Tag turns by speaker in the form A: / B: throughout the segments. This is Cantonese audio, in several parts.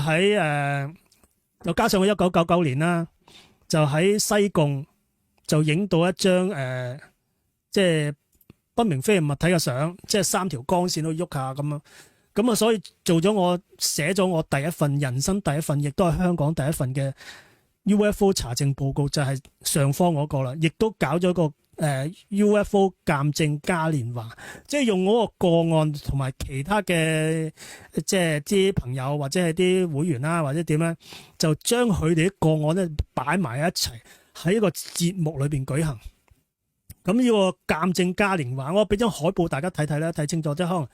A: 喺又加上我1999年啦，就喺西貢就影到一張即係不明飛行物體嘅相，即係3條光線都喐下咁樣。咁啊，所以寫咗我第一份人生第一份，亦都係香港第一份嘅 UFO 查證報告，就係上方嗰個啦。亦都搞咗個UFO 鑑證嘉年華，即係用嗰個個案同埋其他嘅即係啲朋友或者係啲會員啦，或者點咧，就將佢哋啲個案咧擺埋一齊喺一個節目裏邊舉行。咁呢個鑑證嘉年華，我俾張海報大家睇睇啦，睇清楚即係可能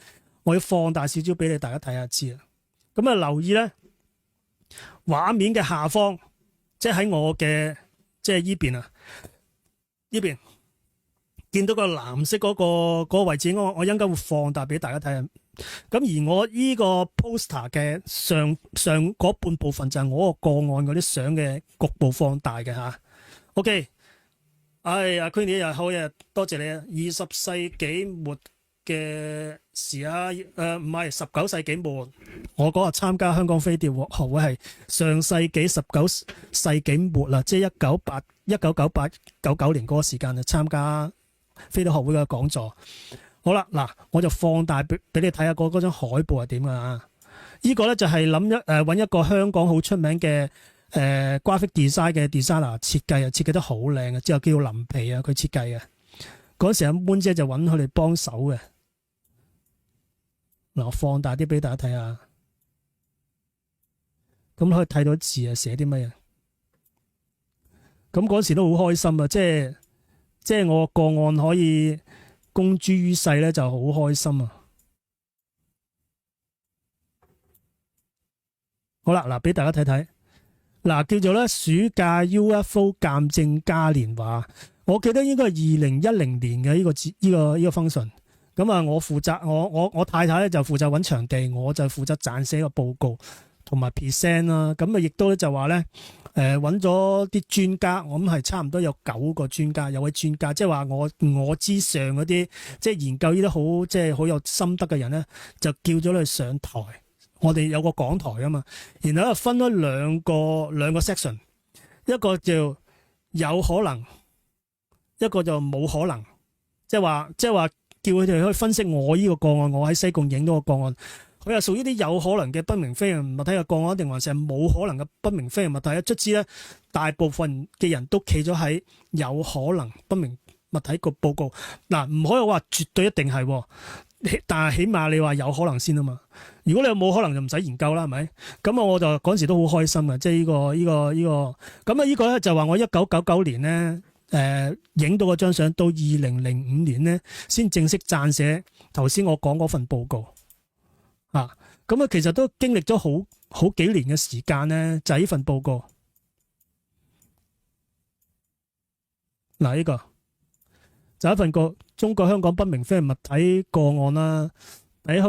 A: 我要放大少少俾你大家睇下知啊。咁啊留意咧畫面嘅下方，即係喺我嘅即係依邊啊，呢邊。見到個藍色嗰個位置，我應該會放大俾大家睇。咁而我呢個 poster 嘅上嗰半部分就係我個案嗰啲相嘅局部放大嘅吓。OK， 阿 Queenie 又好嘢，多謝你啊！20世紀末嘅事啊，唔係19世紀末，我嗰日參加香港飛碟學會係上世紀19世紀末啦，即係1998、99年嗰個時間就參加飛碟學會嘅講座。好啦，嗱，我就放大俾你睇下嗰張海報係點啊！呢個咧就係揾一個香港好出名嘅graphic design 嘅 designer 設計得好靚嘅，之後叫林皮啊，佢設計嘅。嗰時阿 Moon 姐就揾佢哋幫手嘅。嗱，我放大啲俾大家睇下，咁可以睇到字啊，寫啲乜嘢？咁嗰時都好開心啊！即係我個案可以公諸於世咧，就好開心啊！好啦，嗱，俾大家睇睇，嗱，叫做咧暑假 UFO 鑑證嘉年華，我記得應該係2010年嘅呢個 function。咁啊，我負責我太太咧就負責揾場地，我就負責撰寫個報告同埋 present 啦。咁啊，亦都咧就話咧，揾咗啲專家，我諗係差唔多有9個專家，有位專家，即係話我之上嗰啲，即係研究呢啲好即係好有心得嘅人咧，就叫咗佢上台。我哋有個講台啊嘛，然後分咗兩個 section， 一個叫有可能，一個就冇可能，即係話叫佢哋去分析我呢個個案，我喺西貢影到個個案，佢係屬於啲有可能嘅不明飛行物體嘅個案，定還是係冇可能嘅不明飛行物體？卒之咧，大部分嘅人都企咗喺有可能不明物體個報告。嗱，唔可以話絕對一定係，但係起碼你話有可能先啊嘛。如果你冇可能就唔使研究啦，係咪？咁啊，我就嗰陣時都好開心嘅，即係呢個。咁啊，呢個咧就話我1999年咧。影到嗰張相，到2005年咧，先正式撰寫頭先我講嗰份報告啊。咁啊，其實都經歷咗好幾年嘅時間咧，就係呢份報告。嗱，呢個就係一份中國香港不明飛行物體個案啦。第一個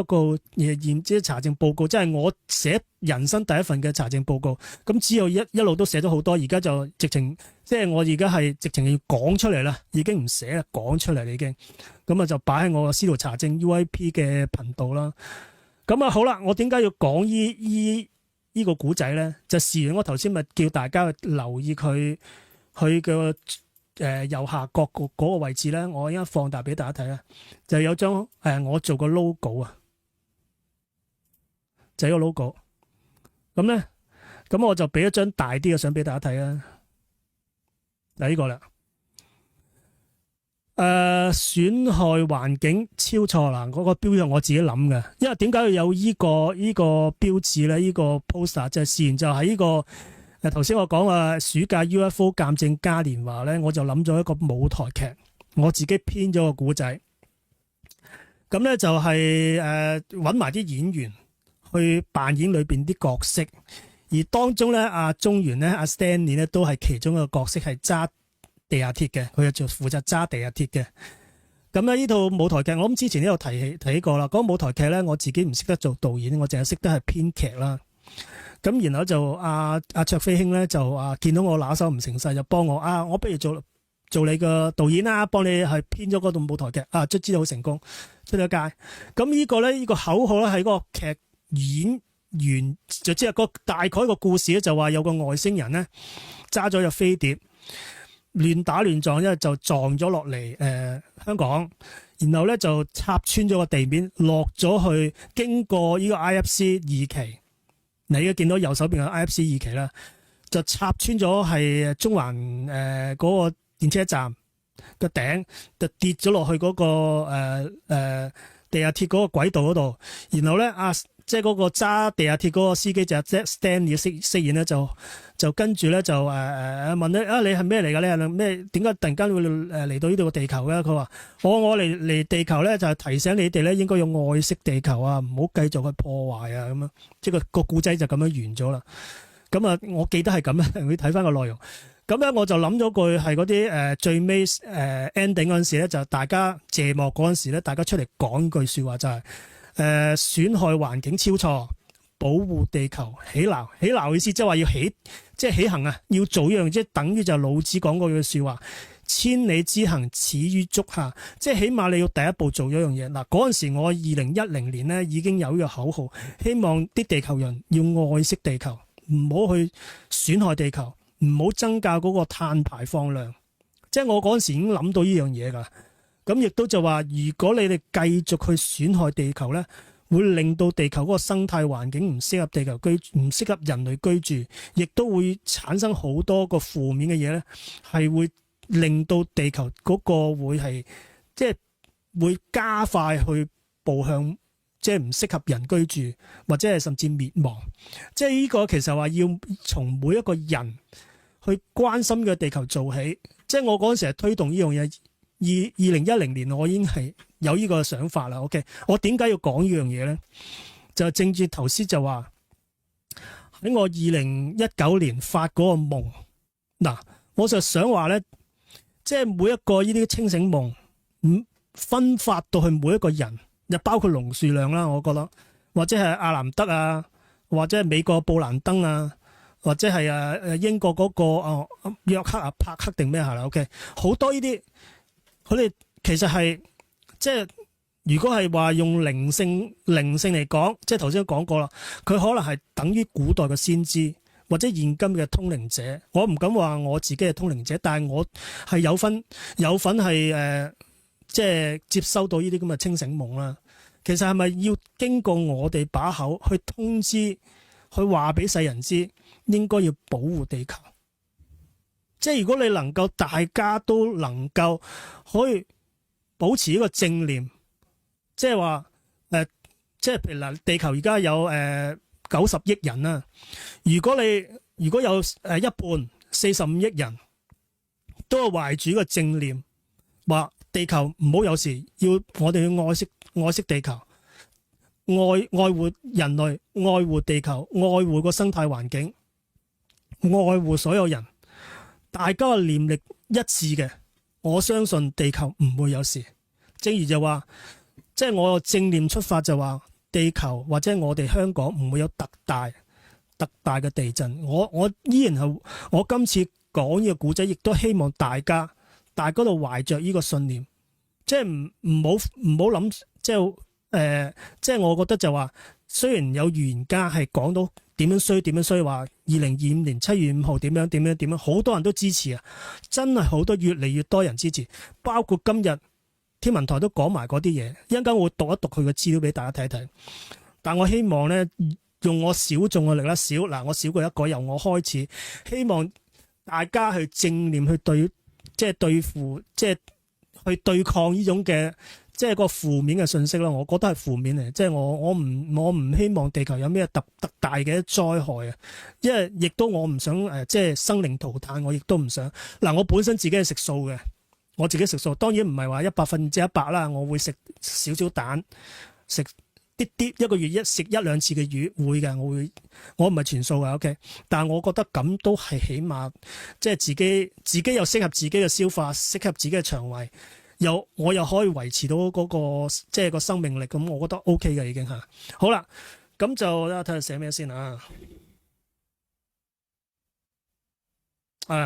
A: 驗即查證報告，即係我寫人生第一份嘅查證報告。咁之後一路都寫咗好多，而家就直情即係我而家係直情要講出嚟啦，已經唔寫啦，講出嚟啦已經。咁啊就擺喺我司徒查證 UAP 嘅頻道啦。咁啊好啦，我點解要講呢個古仔咧？就事緣我頭先咪叫大家去留意佢嘅右下角嗰個位置咧，我而家放大俾大家睇啦，就有張我做個 logo 啊，就係個 logo。咁咧，咁我就俾一張大啲嘅相俾大家睇啦。嗱，呢個啦，損害環境超錯啦，嗰個標係我自己諗嘅。因為點解要有呢個標誌咧？呢個 poster 就係事緣就喺呢個。頭先我講暑假 UFO 鑑證嘉年華咧，我就諗咗一個舞台劇，我自己編咗個古仔。咁咧就係揾埋啲演員去扮演裏邊啲角色，而當中咧阿中原咧阿 Stanley 咧都係其中一個角色，係揸地下鐵嘅，佢就負責揸地下鐵嘅。咁咧呢套舞台劇我諗之前都有提起過啦。嗰個舞台劇咧我自己唔識得做導演，我淨係識得係編劇啦。咁然後就阿卓飛兄咧就見到我拿手唔成勢，就幫我我不如做你個導演啦，幫你係編咗嗰套舞台劇卒之好成功出咗街。咁呢個咧呢個口號咧係嗰個劇演就即係個大概個故事咧，就話有個外星人咧揸咗隻飛碟，亂打亂撞，因為就撞咗落嚟香港，然後咧就插穿咗個地面，落咗去，經過呢個 IFC 二期，你而家見到右手邊嘅 IFC 二期啦，就插穿咗係中環嗰個電車站個頂，就跌咗落去嗰個地下鐵嗰個軌道嗰度，然後咧即係嗰個揸地下鐵嗰個司機就 Stanley 飾演咧，就跟住咧就問咧你係咩嚟㗎？你係咩？點解突然間會嚟到呢度個地球嘅？佢話我嚟地球咧就係提醒你哋咧應該要愛惜地球啊，唔好繼續去破壞啊咁樣。即係個故仔就咁樣完咗啦。咁啊，我記得係咁樣，你睇翻個內容。咁咧我就諗咗句係嗰啲最尾ending 嗰陣時咧，就大家謝幕嗰陣時咧，大家出嚟講句説話就係損害環境超錯，保護地球起錨。起錨意思即係話要起，即係起行啊，要做一樣，即係等於就老子講過嘅説話，千里之行始於足下，即係起碼你要第一步做咗一樣嘢。嗱，嗰陣時我2010年咧已經有呢個口號，希望啲地球人要愛惜地球，唔好去損害地球，唔好增加嗰個碳排放量。即係我嗰陣時已經諗到呢樣嘢㗎。咁亦都就話，如果你哋繼續去損害地球咧，會令到地球嗰個生態環境唔適合地球居，唔適合人類居住，亦都會產生好多個負面嘅嘢咧，係會令到地球嗰個會係即係會加快去步向即係唔適合人居住，或者係甚至滅亡。即係呢個其實話要從每一個人去關心嘅地球做起。即係我嗰陣時係推動呢樣嘢。2010年我已經係有呢個想法啦。OK， 我點解要講呢樣嘢咧？就正如頭先就話喺我2019年發嗰個夢，嗱，我就想話咧，即係每一個呢啲清醒夢，分發到去每一個人，又包括龍樹亮啦，我覺得，或者係阿南德啊，或者係美國布蘭登啊，或者係英國嗰個約克啊帕克定咩下啦。OK， 好多呢啲。佢哋其實係即係，如果係話用靈性嚟講，即係頭先都講過啦，佢可能係等於古代嘅先知或者現今嘅通靈者。我唔敢話我自己係通靈者，但係我係有份係即係接收到呢啲咁嘅清醒夢啦。其實係咪要經過我哋把口去通知，去話俾世人知，應該要保護地球？即係如果你能夠大家都能夠可以保持一個正念，即係話即係譬如嗱，地球而家有90億人啦。如果有一半45億人都係懷住一個正念，話地球唔好有事，要我哋去愛惜地球，愛護人類，愛護地球，愛護個生態環境，愛護所有人。大家嘅念力一致嘅，我相信地球唔會有事。正如就話，即係我正念出發就話，地球或者我哋香港唔會有特大嘅地震。我依然係我今次講呢個古仔，亦都希望大家都懷着呢個信念，即係唔好諗，即係我覺得就話，雖然有預言家係講到點樣衰，話2025年7月5號點樣，好多人都支持啊！真係好多，越嚟越多人支持，包括今日天文台都講埋嗰啲嘢。一陣間我會讀一讀佢嘅資料俾大家睇睇。但我希望咧，用我小眾嘅力啦，我少過一個，由我開始，希望大家去正念去對付，即係去對抗呢種嘅。即係個負面嘅信息啦，我覺得係負面嚟。即係我唔希望地球有咩特大嘅災害啊，因為亦都我唔想即係生靈塗炭，我亦都唔想。嗱，我本身自己係食素嘅，我自己食素，當然唔係話100%啦，我會食少少蛋，食啲一個月食一兩次嘅魚會嘅，我唔係全素嘅 OK， 但係我覺得咁都係起碼即係自己又適合自己嘅消化，適合自己嘅腸胃。我又可以維持到嗰個即係個生命力，咁我覺得 OK 嘅已經嚇。好啦，咁就睇下寫咩先啊。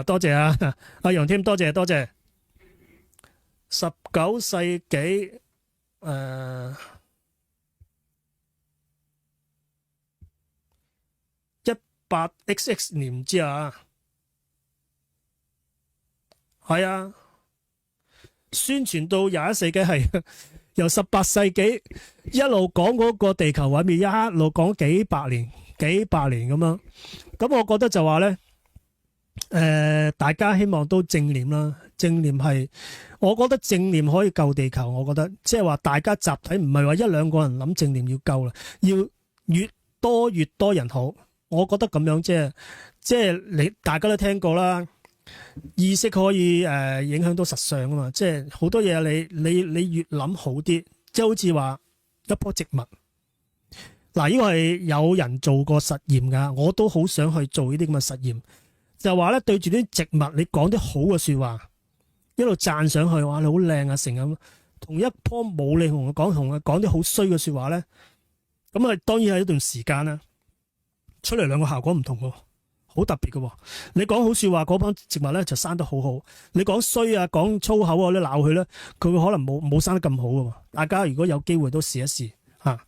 A: 多謝啊，阿楊添，多謝。19世紀 18XX 年唔知啊，係啊，宣傳到21世紀係由18世紀一路講嗰個地球毀滅，一路講幾百年咁樣。咁我覺得就話咧，大家希望都正念啦，正念係，我覺得正念可以救地球。我覺得即係話大家集體唔係話一兩個人諗正念要救啦，要越多人好。我覺得咁樣即係你大家都聽過啦，意識可以影響到實相啊嘛。即係好多嘢你越諗好啲，即係好似話一棵植物。嗱，呢個係有人做過實驗㗎，我都好想去做呢啲咁嘅實驗。就話咧，對住啲植物，你講啲好嘅說話，一路讚上去，哇，你好靚啊，成咁。同一棵冇你同佢講啲好衰嘅說話咧，咁啊，當然係一段時間啦，出嚟兩個效果唔同喎，好特別嘅。你講好說話，嗰棵植物咧就生得好好；你講衰啊，講粗口啊，你鬧佢咧，佢會可能冇生得咁好嘅。大家如果有機會都試一試吓。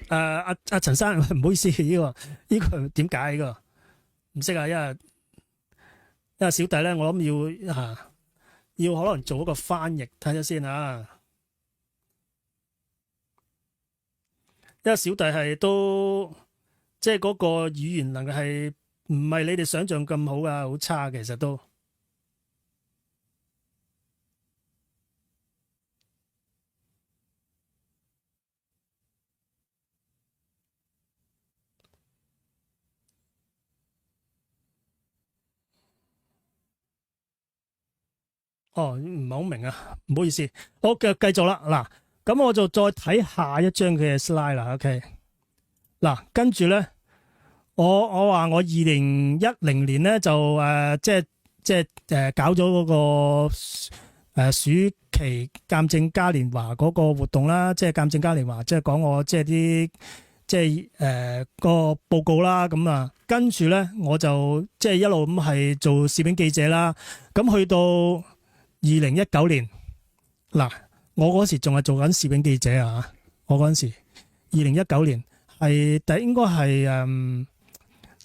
A: 阿陳生，唔好意思，呢個點解呢個唔識啊？因為小弟咧，我諗要可能做一個翻譯睇下先啊。因為小弟係都即係嗰個語言能力係唔係你哋想象咁好啊，好差其實都。哦，唔係好明啊，唔好意思。好，繼續啦。嗱，咁我就再睇下一張嘅 slide 啦。OK，嗱，跟住咧，我話我2010年咧就搞咗嗰個暑期鑑證嘉年華嗰個活動啦，即係鑑證嘉年華，即係講我即係啲即係個報告啦。咁啊，跟住咧我就即係一路咁係做攝影記者啦。咁去到2019年，嗱，我嗰時仲係做緊攝影記者啊！我嗰陣時2019年係應該係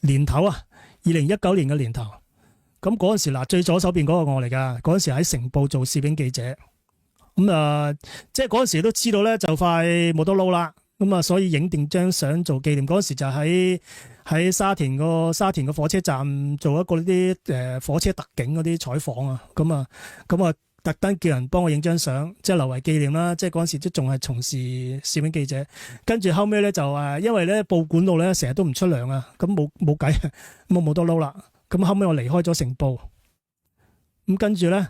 A: 年頭啊，2019年嘅年頭。咁嗰陣時嗱，最左手邊嗰個我嚟㗎，嗰陣時喺成報做攝影記者。咁即係嗰陣時都知道咧，就快冇得撈啦。咁啊，所以影定張相做紀念。嗰陣時就喺沙田個火車站做一個呢啲火車特警嗰啲採訪啊。咁啊，特登叫人幫我影張相，即係留為紀念啦。即係嗰陣時都仲係從事攝影記者。跟住後尾咧就因為咧報館度咧成日都唔出糧啊，咁冇計，咁我冇得撈啦。咁後尾我離開咗成報，咁跟住咧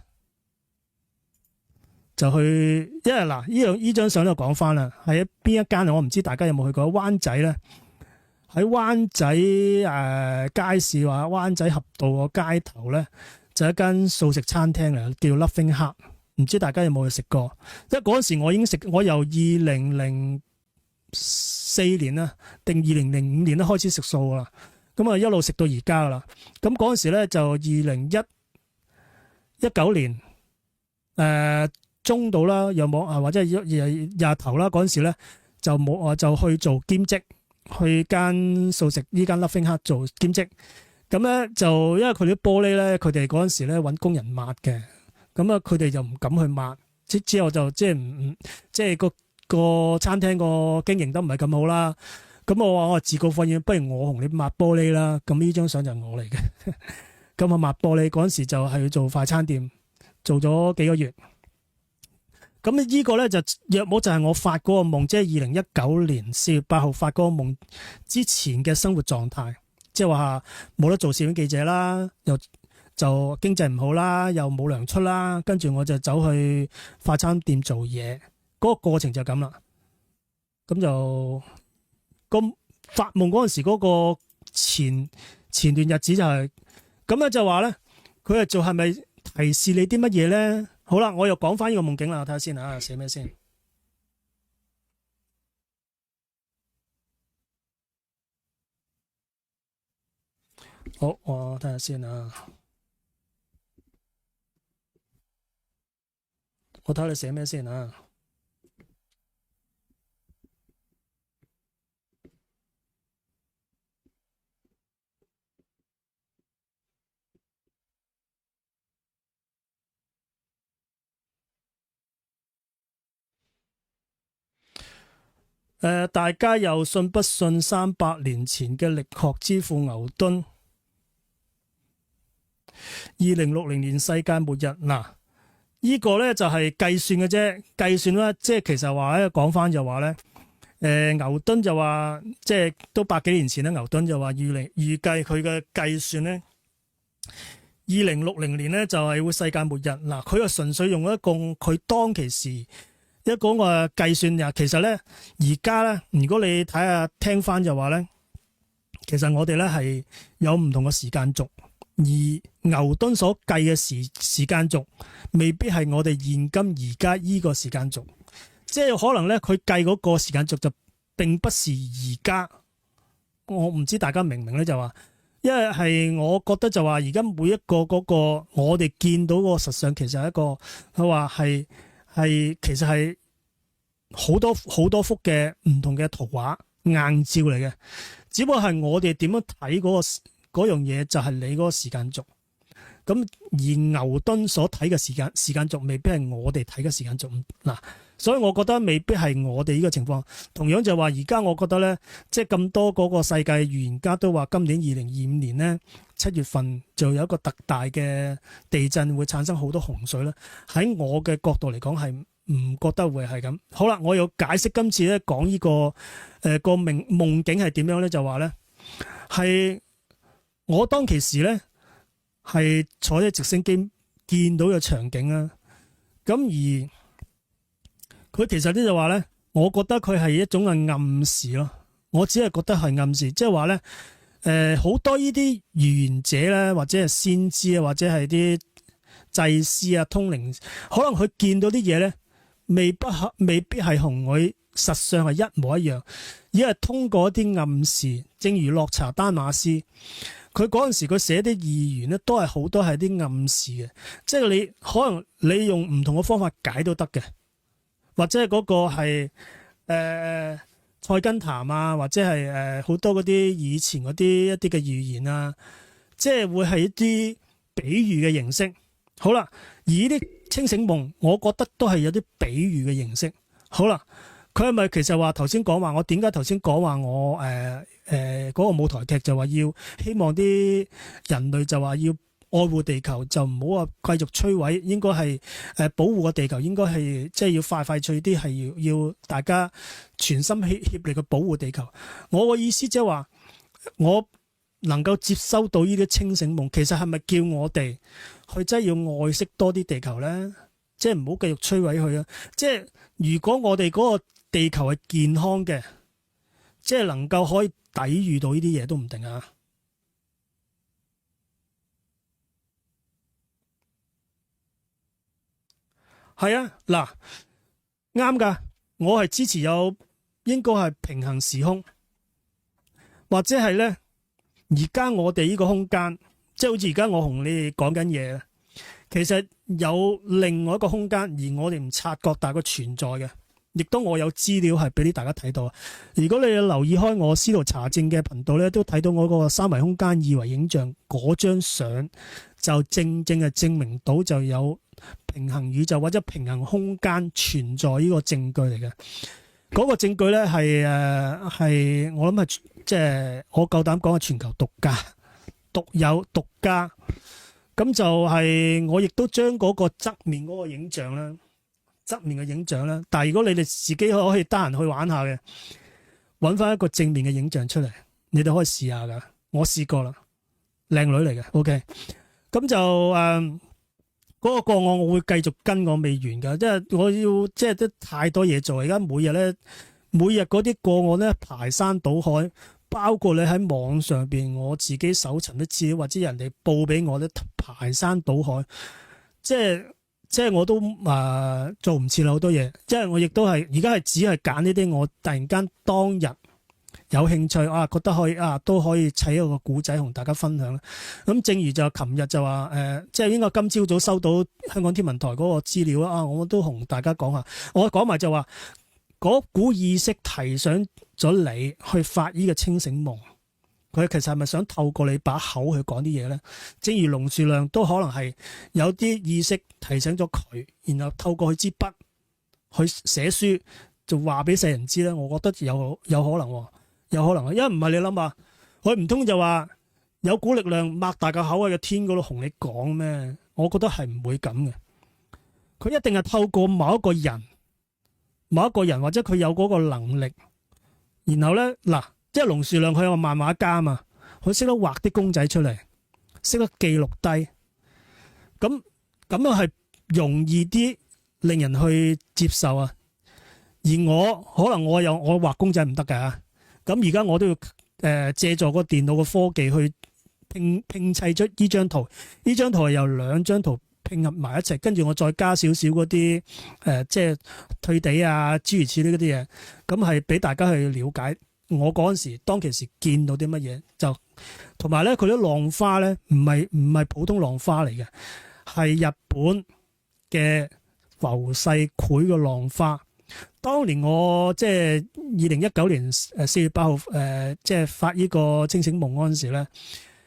A: 就去，因為嗱呢張相都講翻啦，係喺邊一間我唔知大家有冇去過。灣仔咧，喺灣仔街市話灣仔合道個街頭咧，就一間素食餐廳嚟，叫 Loving Heart， 唔知大家有冇去食過？因為嗰陣時我已經食，我由2004年啦，定2005年都開始食素噶啦，咁啊一路食到而家噶啦。咁嗰陣時咧就2019年中度啦，有冇或者係廿頭啦？嗰陣時咧就冇就去做兼職，去間素食呢間 Loving Heart 做兼職。咁咧就因為佢啲玻璃咧，佢哋嗰陣時咧揾工人抹嘅，咁啊佢哋就唔敢去抹。之後就即係個餐廳個經營得唔係咁好啦。咁我話自告奮勇，不如我同你抹玻璃啦。咁呢張相就係我嚟嘅。咁我抹玻璃嗰陣時就係去做快餐店，做咗幾個月。咁呢個咧就約莫就係我發嗰個夢，即係2019年4月8號發嗰個夢之前嘅生活狀態，即係話冇得做攝影記者啦，又就經濟唔好啦，又冇糧出啦，跟住我就走去快餐店做嘢，嗰個過程就咁啦。咁就咁發夢嗰陣時嗰個前段日子就係咁咧，就話咧佢係做係咪提示你啲乜嘢咧？好啦，我又講翻呢個夢境啦，我睇下先啊，寫咩先？好，我睇下先啊，我睇下你寫咩先啊？大家又信不信300年前嘅力學之父牛頓？2060年世界末日嗱，呢個咧就係計算嘅啫，計算啦，即係其實話咧講翻就話咧，牛頓就話即係都百幾年前咧，牛頓就話預計佢嘅計算咧，2060年咧就係會世界末日嗱，佢又純粹用一個佢當其時一個計算呀，其實咧而家咧，如果你睇下聽翻就話咧，其實我哋咧係有唔同嘅時間軸。而牛頓所計嘅時間軸未必係我哋現今而家依個時間軸，即係可能咧佢計嗰個時間軸就並不是而家。我唔知大家明唔明咧？就話，因為係我覺得就話而家每一個嗰個我哋見到個實相，其實係一個佢話係其實係好多幅嘅唔同嘅圖畫硬照嚟嘅，只不過係我哋點樣睇嗰樣嘢就係你嗰個時間軸，咁而牛頓所睇嘅時間軸未必係我哋睇嘅時間軸嗱，所以我覺得未必係我哋呢個情況。同樣就話而家我覺得咧，即係咁多嗰個世界預言家都話今年2025年咧7月份就有一個特大嘅地震會產生好多洪水啦。喺我嘅角度嚟講係唔覺得會係咁。好啦，我要解釋今次咧講呢個個夢境係點樣咧，就話咧係。我當其時咧係坐喺直升機見到嘅場景啊，咁而佢其實咧就話咧，我覺得佢係一種嘅暗示咯。我只係覺得係暗示，即係話咧，好多呢啲預言者咧，或者係先知啊，或者係啲祭司啊、通靈，可能佢見到啲嘢咧，未必係同佢實相係一模一樣，而係通過一啲暗示，正如洛查丹馬斯。佢嗰陣時佢寫啲預言咧，都係好多係啲暗示嘅，即係你可能你用唔同嘅方法解都得嘅，或者係嗰個係菜根譚啊，或者係好多嗰啲以前嗰啲一啲嘅預言啊，即係會係一啲比喻嘅形式。好啦，而呢啲清醒夢，我覺得都係有啲比喻嘅形式。好啦，佢係咪其實話頭先講話我點解頭先講話我嗰個舞台劇就話要希望啲人類就話要愛護地球，就唔好話繼續摧毀，應該係保護個地球，應該係即係要快脆啲，係要大家全心協力去保護地球。我個意思即係話，我能夠接收到呢啲清醒夢，其實係咪叫我哋去真係要愛惜多啲地球咧？即係唔好繼續摧毀佢啊！即係如果我哋嗰個地球係健康嘅，即係能夠可以抵禦到呢啲嘢都唔定啊！係啊，嗱，啱噶，我係支持有應該係平行時空，或者係咧，而家我哋呢個空間，即係好似而家我同你哋講緊嘢，其實有另外一個空間，而我哋唔察覺，但係佢存在嘅。亦都我有資料係俾啲大家睇到。如果你有留意開我司徒查證嘅頻道咧，都睇到我嗰個三維空間二維影像嗰張相，就正係證明到就有平行宇宙或者平行空間存在呢個證據嚟嘅。嗰個證據咧係我諗係即係我夠膽講係全球獨家、獨有、獨家。咁就係我亦都將嗰個側面嗰個影像啦。側面嘅影像啦，但係如果你哋自己可以得閒去玩下嘅，揾翻一個正面嘅影像出嚟，你哋可以試下噶。我試過啦，靚女嚟嘅。OK，咁就嗰個個案我會繼續跟，我未完噶，即係我要即係都太多嘢做。而家每日嗰啲個案咧排山倒海，包括你喺網上邊我自己搜尋啲資料，或者人哋報俾我咧排山倒海，即係我都做唔切啦好多嘢，即係我亦都係而家係只係揀呢啲我突然間當日有興趣覺得可以都可以砌一個古仔同大家分享。咁正如就琴日就話即係應該今朝早收到香港天文台嗰個資料我都同大家講下。我講埋就話嗰股意識提醒咗你去發呢個清醒夢。佢其實係咪想透過你把口去講啲嘢咧？正如龍樹亮都可能係有啲意識提醒咗佢，然後透過佢支筆去寫書，就話俾世人知咧，我覺得有可能喎，有可能，因為唔係你諗下，佢唔通就話有股力量擘大個口喺個天嗰度同你講咩？我覺得係唔會咁嘅，佢一定係透過某一個人或者佢有嗰個能力，然後咧嗱，即係龍樹亮佢係個漫畫家嘛，佢識得畫啲公仔出嚟，識得記錄低，咁樣係容易啲令人去接受啊。而我可能我畫公仔唔得㗎，咁而家我都要借助個電腦嘅科技去拼砌出呢張圖，呢張圖係由兩張圖拼合埋一齊，跟住我再加少少嗰啲即係退地啊諸如此類嗰啲嘢，咁係俾大家去了解我嗰陣時當其時見到啲乜嘢，就同埋咧佢啲浪花咧唔係普通浪花嚟嘅，係日本嘅浮世繪嘅浪花。當年我即係2019年4月8號即係發呢個清醒夢嗰陣時咧，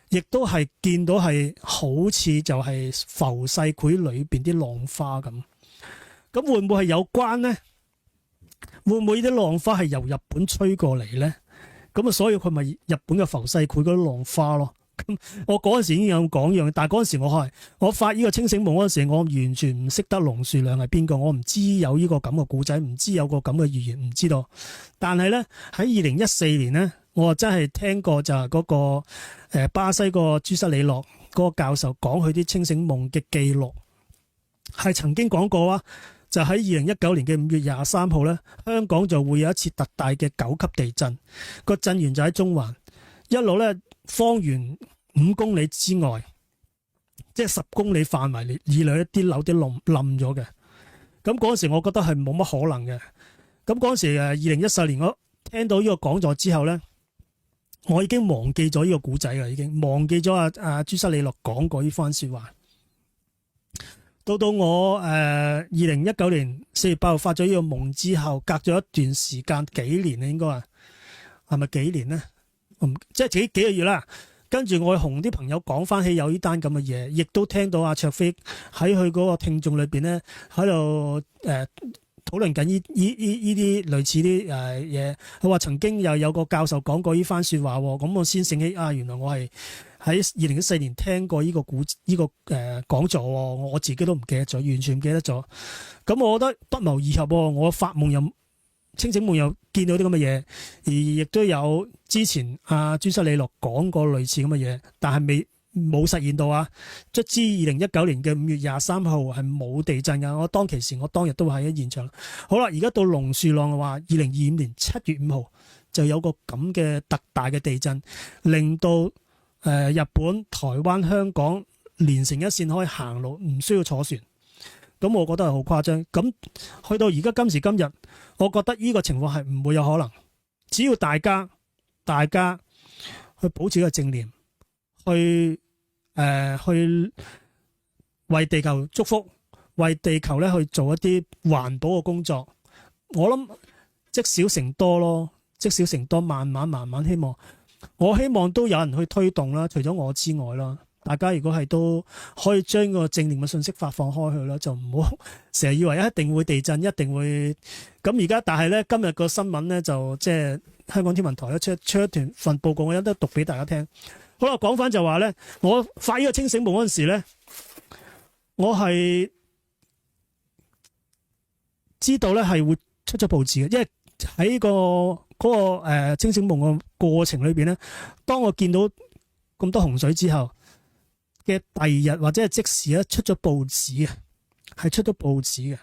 A: 亦都係見到係好似就係浮世繪裏邊啲浪花咁。咁會唔會係有關呢？會唔會呢啲浪花係由日本吹過嚟咧？咁啊，所以佢咪日本嘅浮世繪嗰啲浪花咯。咁我嗰陣時已經有講樣，但係嗰陣時我發呢個清醒夢嗰陣時，我完全唔識得龍樹亮係邊個，我唔知有呢個咁嘅故仔，唔知有個咁嘅預言，唔知道。但係咧喺2014年咧，我真係聽過就係嗰個巴西個朱塞里諾嗰個教授講佢啲清醒夢嘅記錄，係曾經講過啊。就喺2019年嘅5月23號咧，香港就會有一次特大嘅9級地震，個震源就喺中環，一路咧方圓5公里之外，即係10公里範圍以內一啲樓啲冧咗嘅。咁嗰陣時我覺得係冇乜可能嘅。咁嗰陣時2014年我聽到呢個講座之後咧，我已經忘記咗呢個古仔啦，已經忘記咗阿朱塞里諾講過呢番說話。到我2019年4月8號發咗呢個夢之後，隔咗一段時間幾年咧，應該話係咪幾年咧？即係幾個月啦。跟住我同啲朋友講翻起有呢單咁嘅嘢，亦都聽到阿卓飛喺佢嗰個聽眾裏邊咧喺度討論緊呢啲類似啲嘢。佢話曾經又有個教授講過呢番說話，咁我先醒起啊，原來我係喺2014年聽過呢個講座，我自己都唔記得咗，完全唔記得咗。咁我覺得不謀而合，我發夢又清醒夢又見到啲咁嘅嘢，而亦都有之前朱塞里諾講過類似咁嘅嘢，但係冇實現到啊！卒之2019年嘅5月23號係冇地震㗎，我當日都喺現場。好啦，而家到龍樹浪嘅話，2025年7月5號就有個咁嘅特大嘅地震，令到日本、台灣、香港連成一線可以行路，唔需要坐船。咁我覺得係好誇張。咁去到而家今時今日，我覺得呢個情況係唔會有可能。只要大家去保持一個正念，去為地球祝福，為地球咧去做一啲環保嘅工作。我諗積少成多咯，積少成多，慢慢我希望都有人去推動啦。除咗我之外啦，大家如果係都可以將個正念嘅信息發放開去啦，就唔好成日以為一定會地震，一定會咁。而家但係咧今日個新聞咧就即係香港天文台咧出一份報告，我有得讀俾大家聽。好啦，講翻就話咧，我發呢個清醒夢嗰陣時咧，我係知道咧係會出咗報紙嘅，因為喺嗰個清醒夢嘅過程裏邊咧，當我見到咁多洪水之後嘅第二日或者係即時咧出咗報紙嘅，係出咗報紙嘅。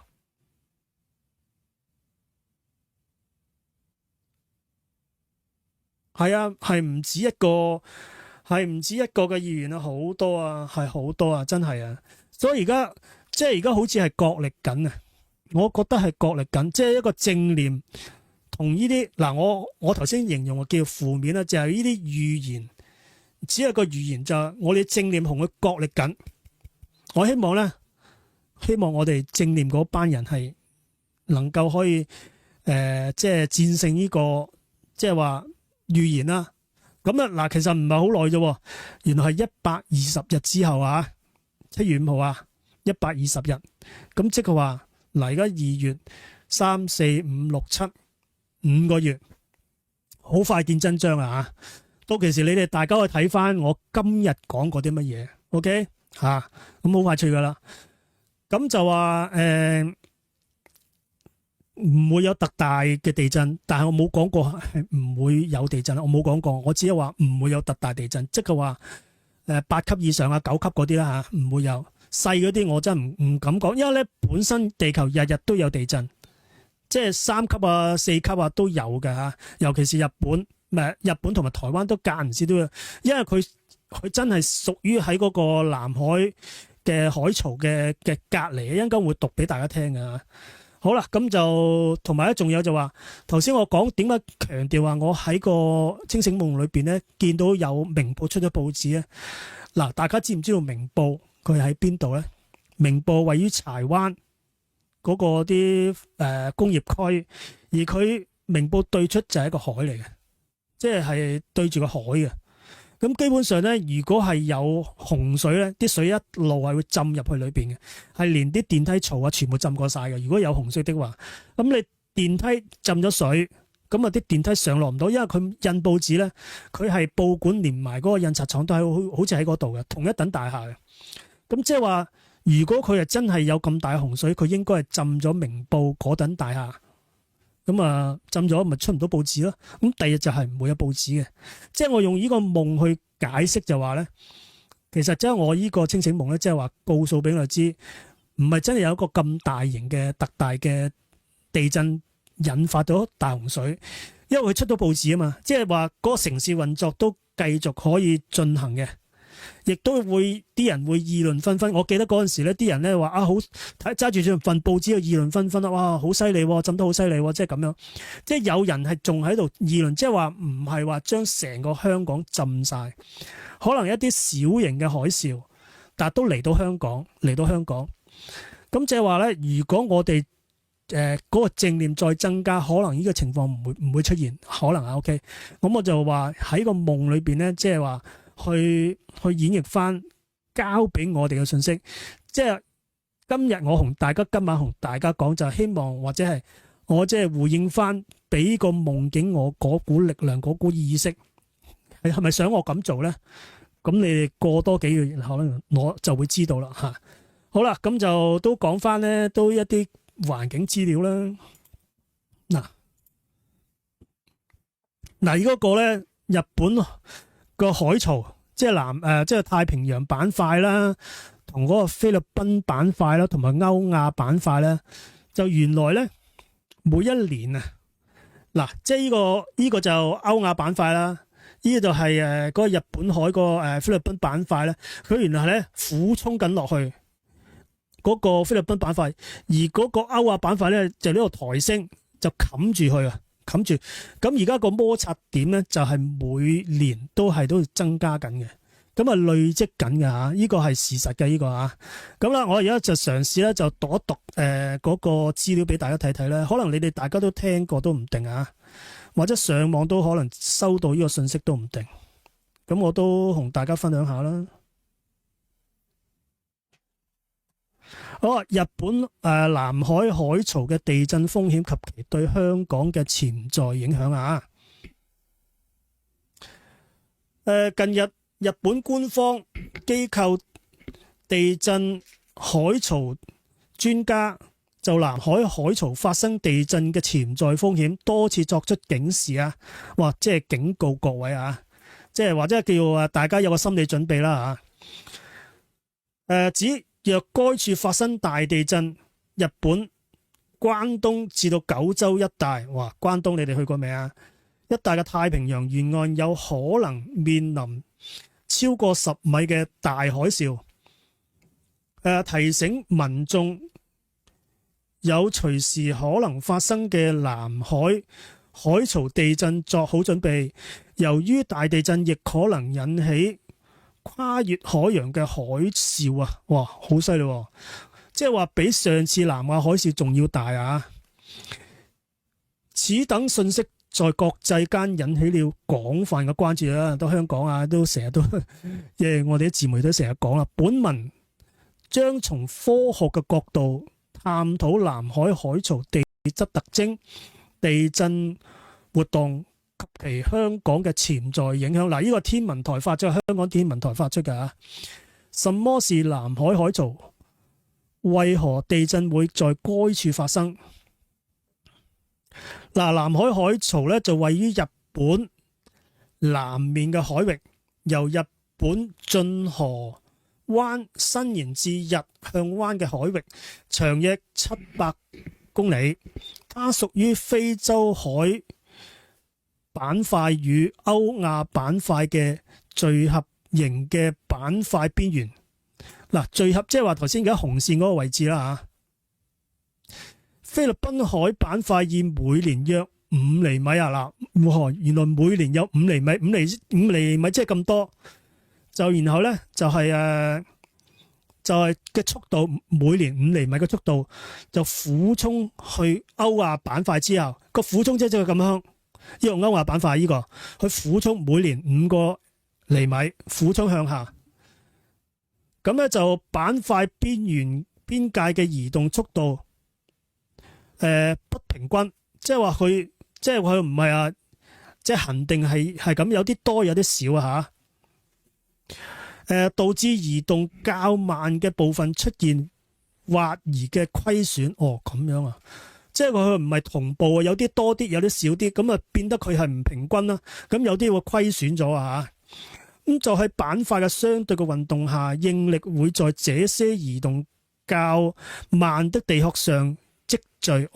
A: 係啊，係唔止一個嘅議員啊，好多啊，係好多啊，真係啊。所以而家好似係角力緊啊，我覺得係角力緊，即係一個正念同呢啲嗱，我頭先形容叫負面啦，就係呢啲預言，只係個預言，就係我哋正念同佢角力緊。我希望我哋正念嗰班人係能夠可以即係戰勝呢個即係話預言啦。咁啊嗱，其實唔係好耐啫，原來係120日之後啊，7月5號啊，120日。咁即係話嗱，而家2月 3、4、5、6、7， 5個月，好快見真章啊！到其時你哋大家可以睇翻我今日講過啲乜嘢 ，OK 嚇，咁好快脆噶啦。咁就話唔會有特大嘅地震，但係我冇講過係唔會有地震，我冇講過，我只係話唔會有特大地震，即係話8級以上啊、9級嗰啲啦嚇，唔會有。細嗰啲我真係唔敢講，因為咧本身地球日日都有地震，即係3級啊、4級啊都有㗎嚇，尤其是日本。日本同埋台灣都間唔時都有，因為佢真係屬於喺嗰個南海嘅海槽嘅隔離，一陣間會讀俾大家聽㗎。好啦，咁就同埋咧，仲有就話頭先我講點解強調話我喺個清醒夢裏邊咧見到有明報出咗報紙咧。嗱，大家知唔知道明報佢喺邊度咧？明報位於柴灣嗰個啲工業區，而佢明報對出就係一個海嚟嘅。即係對住個海嘅，咁基本上咧，如果係有洪水咧，啲水一路係會浸入去裏邊嘅，係連啲電梯槽啊全部浸過晒嘅。如果有洪水的話，咁你電梯浸咗水，咁啊啲電梯上落唔到，因為佢印報紙咧，佢係報館連埋嗰個印刷廠都係好似喺嗰度嘅，同一等大廈嘅。咁即係話，如果佢係真係有咁大洪水，佢應該係浸咗明報嗰等大廈。咁啊，浸咗咪出唔到報紙咯？咁第二日就係唔會有報紙嘅。即係我用呢個夢去解釋就話咧，其實即係我呢個清醒夢咧，即係話告訴俾我知，唔係真係有一個咁大型嘅特大嘅地震引發到大洪水，因為佢出到報紙啊嘛，即係話嗰個城市運作都繼續可以進行嘅。亦都會啲人會議論紛紛。我記得嗰陣時咧，啲人咧話啊，好睇揸住份報紙去議論紛紛啦，哇，好犀利，浸得好犀利，即係咁樣。即係有人係仲喺度議論，即係話唔係話將成個香港浸晒，可能一啲小型嘅海嘯，但係都嚟到香港，咁即係話咧，如果我哋嗰個正念再增加，可能呢個情況唔會出現，可能啊 OK。咁我就話喺個夢裏邊咧，即係話。去演繹翻交俾我哋嘅信息，即係今日我同大家今晚同大家講，就希望或者係我即係回應翻，俾個夢境我嗰股力量、嗰股意識，係咪想我咁做咧？咁你哋過多幾個月可能我就會知道啦嚇。好啦，咁就都講翻咧，都一啲環境資料啦。嗱，嗰個咧日本個海槽，即係即係太平洋板塊啦，同嗰個菲律賓板塊啦，同埋歐亞板塊咧，就原來咧每一年啊，嗱，即係呢個就歐亞板塊啦，呢個就係嗰個日本海個菲律賓板塊咧，佢原來係咧俯衝緊落去嗰個菲律賓板塊，而嗰個歐亞板塊咧就呢個抬升就冚住佢啊。冚住，咁而家個摩擦點咧就係每年都增加緊嘅，咁啊累積緊嘅嚇，呢個係事實嘅呢個嚇。咁啦，我而家就嘗試咧就讀一讀嗰個資料俾大家睇睇咧，可能你哋大家都聽過都唔定啊，或者上網都可能收到呢個信息都唔定，咁我都同大家分享下啦。好，日本南海海槽嘅地震風險及其對香港嘅潛在影響啊！近日日本官方機構地震海槽專家就南海海槽發生地震嘅潛在風險多次作出警示啊！哇，即係警告各位啊！即係或者叫大家有個心理準備啦嚇。指若該處發生大地震，日本關東至到九州一帶，哇！關東你哋去過未啊？一帶嘅太平洋沿岸有可能面臨超過10米嘅大海嘯。提醒民眾有隨時可能發生嘅南海海槽地震作好準備。由於大地震亦可能引起跨越海洋嘅海嘯啊！哇，好犀利喎！即係話比上次南亞海嘯仲要大啊！此等信息在國際間引起了廣泛嘅關注啦，都香港啊，都成日都，我哋啲自媒體成日講啦。本文將從科學嘅角度探討南海海槽地質特徵、地震活動及其香港嘅潛在影響。嗱，呢個天文台發出，香港天文台發出嘅啊。什麼是南海海槽？為何地震會在該處發生？嗱，南海海槽咧就位於日本南面嘅海域，由日本進河灣伸延至日向灣嘅海域，長約700公里。它屬於非洲海板塊與歐亞板塊嘅聚合型嘅板塊邊緣。嗱，聚合即係話頭先而家紅線嗰個位置啦嚇。菲律賓海板塊以每年約5厘米啊，嗱，原來每年有5厘米，5厘米即係咁多。就然後咧就係嘅速度，每年5厘米嘅速度就俯衝去歐亞板塊之後，個俯衝即係咁樣，呢個歐亞板塊呢個去俯衝每年5個厘米俯衝向下。咁咧就板塊邊界嘅移動速度不平均，即係話佢唔係啊，即係恒定係咁，有啲多有啲少啊嚇。導致移動較慢嘅部分出現滑移嘅虧損。哦，咁樣啊，即係佢唔係同步啊，有啲多啲有啲少啲，咁啊變得佢係唔平均啦。咁有啲會虧損咗啊嚇。咁就喺板塊嘅相對嘅運動下，應力會在這些移動較慢的地殼上積聚。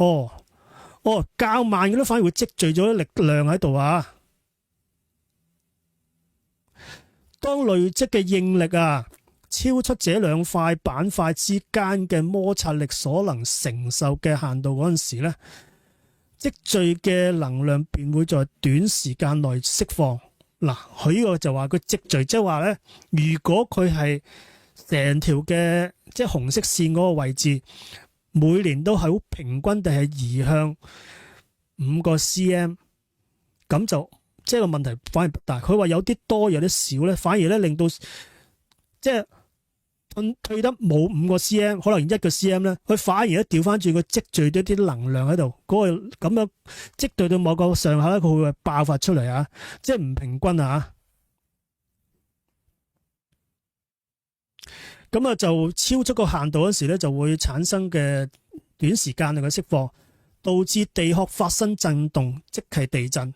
A: 較慢嘅都反而會積聚咗力量喺度啊。當累積嘅應力超出這兩塊板塊之間嘅摩擦力所能承受嘅限度嗰陣時咧，積聚嘅能量便會在短時間內釋放。嗱，佢呢個就話佢積聚，即係話咧，如果佢係成條嘅即係紅色線嗰個位置，每年都係好平均地係移向5個 cm， 咁就即係個問題反而不大。佢話有啲多有啲少咧，反而咧令到即係退得冇5個 cm， 可能1個 cm 咧，佢反而咧調翻轉，佢積聚咗啲能量喺度，嗰個咁樣積聚到某個上下咧，佢會爆發出嚟啊！即係唔平均啊！咁啊就超出個限度嗰時咧，就會產生嘅短時間內嘅釋放，導致地殼發生震動，即係地震。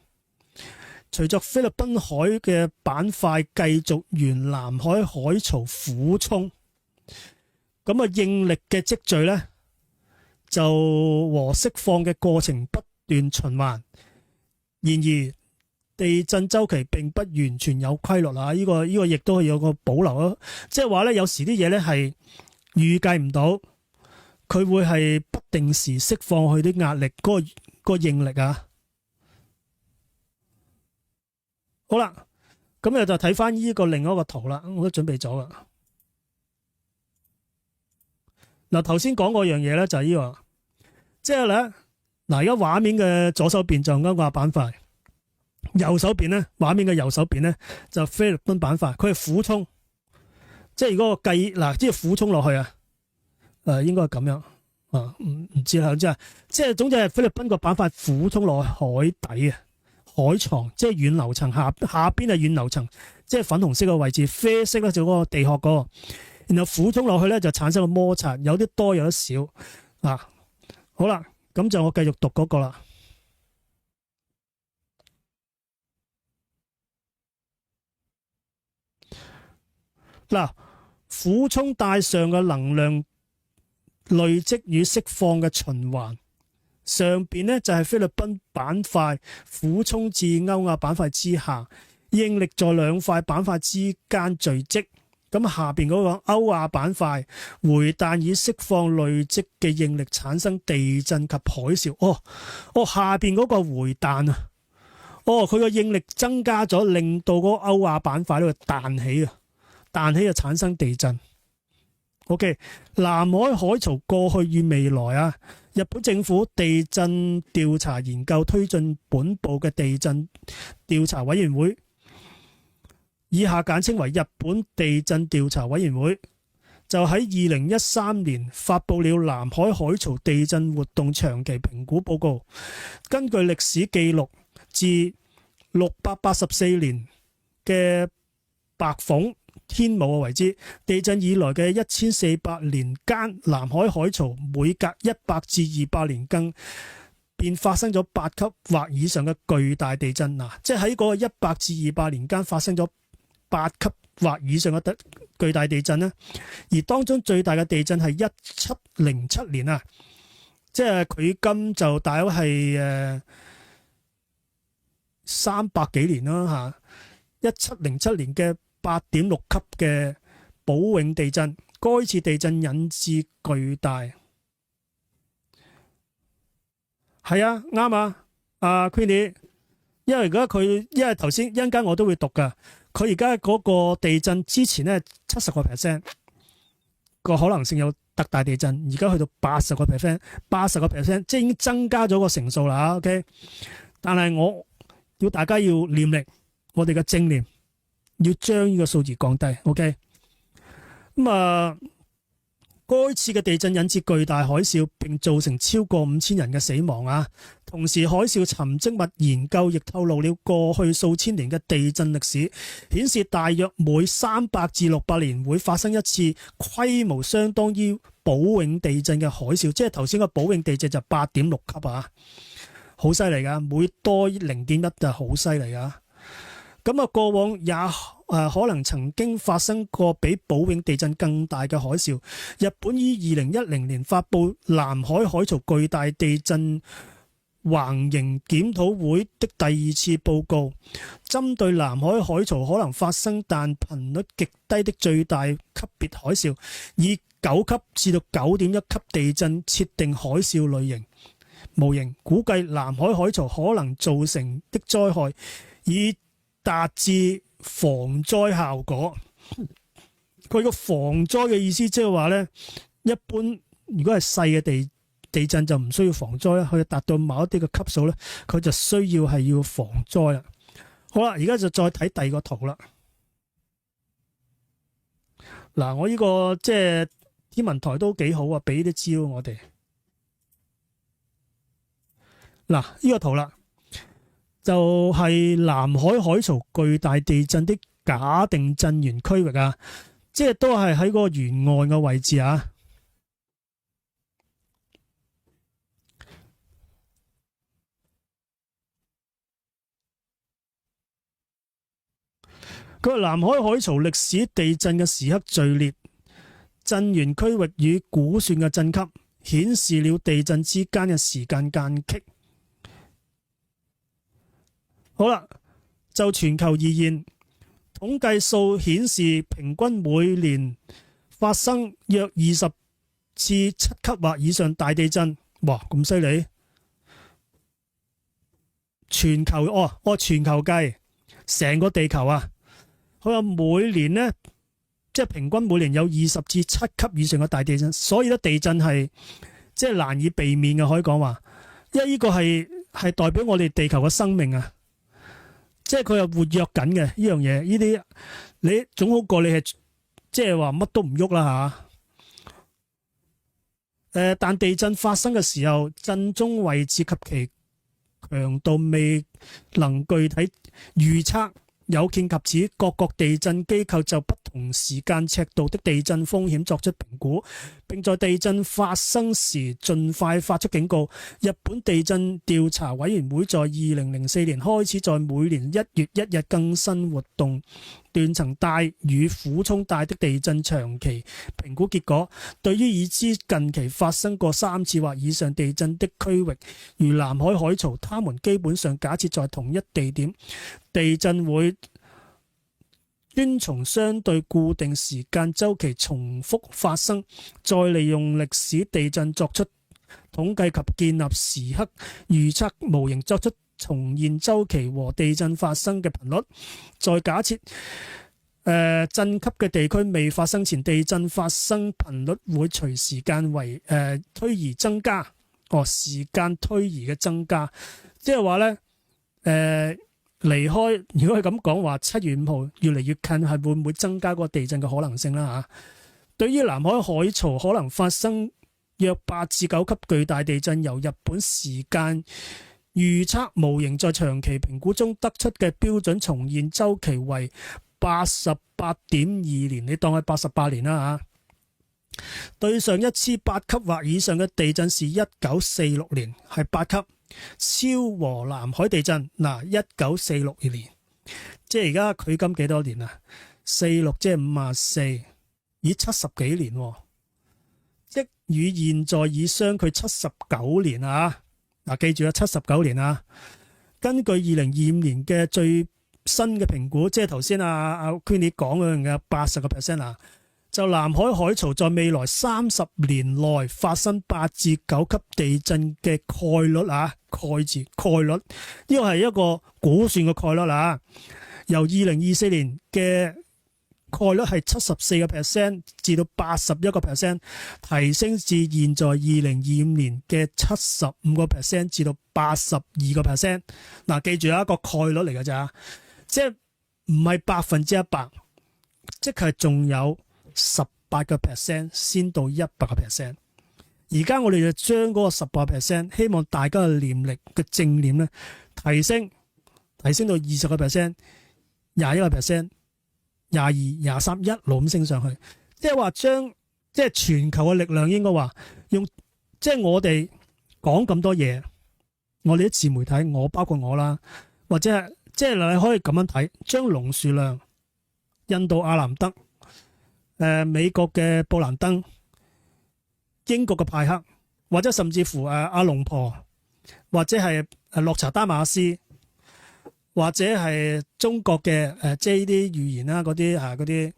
A: 隨着菲律賓海嘅板塊繼續沿南海海槽俯衝，咁啊應力嘅積聚咧就和釋放嘅過程不斷循環。然而地震周期並不完全有規律啊！呢個亦都係有個保留咯，即係話咧有時啲嘢咧係預計唔到，佢會係不定時釋放佢啲壓力嗰個應力啊。好啦，咁又就睇翻呢個另一個圖啦，我都準備咗啦。嗱，頭先講過樣嘢咧，就係呢個，即係咧，嗱，而家畫面嘅左手邊就歐亞板塊，右手邊咧，畫面嘅右手邊咧就菲律賓板塊，佢係俯衝，即係如果個計嗱，即係俯衝落去啊，應該係咁樣啊，唔知啦，即係總之係菲律賓個板塊俯衝落去海底啊。海床即係軟流層下邊係軟流層，即係粉紅色嘅位置，啡色咧就嗰個地殼嗰個，然後俯衝落去咧就產生個摩擦，有啲多有啲少啊。好啦，咁就我繼續讀嗰個啦。嗱，俯衝帶上嘅能量累積與釋放嘅循環。上邊呢就係菲律賓板塊俯衝至歐亞板塊之下，應力在兩塊板塊之間聚積。咁下邊嗰個歐亞板塊回彈以釋放累積嘅應力，產生地震及海嘯。下邊嗰個回彈啊，佢個應力增加咗，令到嗰個歐亞板塊呢度彈起就產生地震。OK， 南海海槽過去與未來啊。日本政府地震調查研究推進本部嘅地震調查委員會，以下簡稱為日本地震調查委員會，就喺2013年發布了南海海槽地震活動長期評估報告。根據歷史記錄，自684年嘅白鳳天母嘅遺址地震以來嘅1400年間，南海海槽每隔100至200年更便發生咗8級或以上嘅巨大地震。即係喺嗰個100至200年間發生咗8級或以上嘅巨大地震呢，而當中最大嘅地震係1707年啊，即係距今就大約係300幾年啦嚇。1707年嘅8.6級嘅寶永地震，該次地震引致巨大，係啊，啱啊，阿 Queenie， 因為頭先一陣間我都會讀噶。佢而家嗰個地震之前咧70% 個可能性有特大地震，而家去到80%，即係已經增加咗個成數啦。OK， 但係我要大家要念力，我哋嘅正念要將呢個數字降低。OK， 該次嘅地震引致巨大海嘯，並造成超過5000人嘅死亡啊！同時，海嘯沉積物研究亦透露了過去數千年嘅地震歷史，顯示大約每300至600年會發生一次規模相當於寶永地震嘅海嘯，即係頭先個寶永地震就8.6級啊，好犀利噶，每多0.1就好犀利噶。咁過往也可能曾經發生過比寶永地震更大嘅海嘯。日本於2010年發布南海海槽巨大地震橫型檢討會的第2次報告，針對南海海槽可能發生但頻率極低的最大級別海嘯，以9級至到9.1級地震設定海嘯類型模型，估計南海海槽可能造成的災害，以達至防災效果。佢個防災嘅意思即係話呢，一般如果係細嘅地震就唔需要防災啦，佢達到某一啲嘅級數呢，佢就需要係要防災啦。好啦，而家就再睇第二個圖啦。嗱，我呢個即係天文台都幾好啊，俾啲資料我哋。嗱，呢個圖啦，就係南海海槽巨大地震的假定震源區域啊，即係都係喺個沿岸嘅位置啊。佢話南海海槽歷史地震嘅時刻序列，震源區域與估算嘅震級，顯示了地震之間嘅時間間隙。好啦，就全球而言，統計數顯示平均每年發生約20次7級或以上大地震。哇，咁犀利！全球全球計，成個地球啊！佢話每年呢，即係平均每年有20至7級以上嘅大地震，所以咧地震係即係難以避免嘅，可以講話，因為呢個係代表我哋地球嘅生命啊，即係佢係活躍緊嘅呢樣嘢，呢啲你總好過你係即係話乜都唔喐啦吓。但地震發生嘅時候，震中位置及其強度未能具體預測。有見及此，各國地震機構就不同時間尺度的地震風險作出評估，並在地震發生時盡快發出警告。日本地震調查委員會在2004年開始在每年1月1日更新活動斷層帶與俯衝帶的地震長期評估結果。對於已知近期發生過3次或以上地震的區域，如南海海槽，他們基本上假設在同一地點，地震會遵從相對固定時間週期重複發生，再利用歷史地震作出統計及建立時刻預測模型，作出重現週期和地震發生嘅頻率。再假設震級嘅地區未發生前，地震發生頻率會隨時間推移增加。時間推移嘅增加，即係話呢。離開，如果係咁講話，7月5號越嚟越近，係會唔會增加個地震嘅可能性啦？對於南海海槽可能發生約8至9級巨大地震，由日本時間預測模型在長期評估中得出嘅標準重現週期為88.2年，你當係88年啦嚇。對上一次8級或以上嘅地震是1946年，係8級昭和南海地震。嗱，1946年，即係而家距今幾多年啊？46即係54，已70幾年喎，即與現在已相距79年啊！嗱，記住啊，79年啊。根據2025年嘅最新嘅評估，即係頭先阿 Queenie 講嗰樣嘅80% 啊。就南海海槽在未來30年內發生8至9級地震嘅概率啊，概率，呢個係一個估算嘅概率啦。由2024年嘅概率係74% 至到81%，提升至現在2025年嘅75% 至到82%。嗱，記住一個概率嚟㗎咋，即係唔係100%，即係仲有18% 先到100%。而家我哋就將嗰個18%，希望大家嘅念力嘅正念咧提升到20%、21%、22、23一路咁升上去。即係話將即係全球嘅力量應該話用，即係我哋講咁多嘢，我哋啲自媒體，我包括我啦，或者係即係你可以咁樣睇，將龍樹亮、印度阿南德。美國嘅布蘭登、英國嘅派克，或者甚至乎阿龍婆，或者係洛查丹馬斯，或者係中國嘅即係呢啲語言啦，嗰啲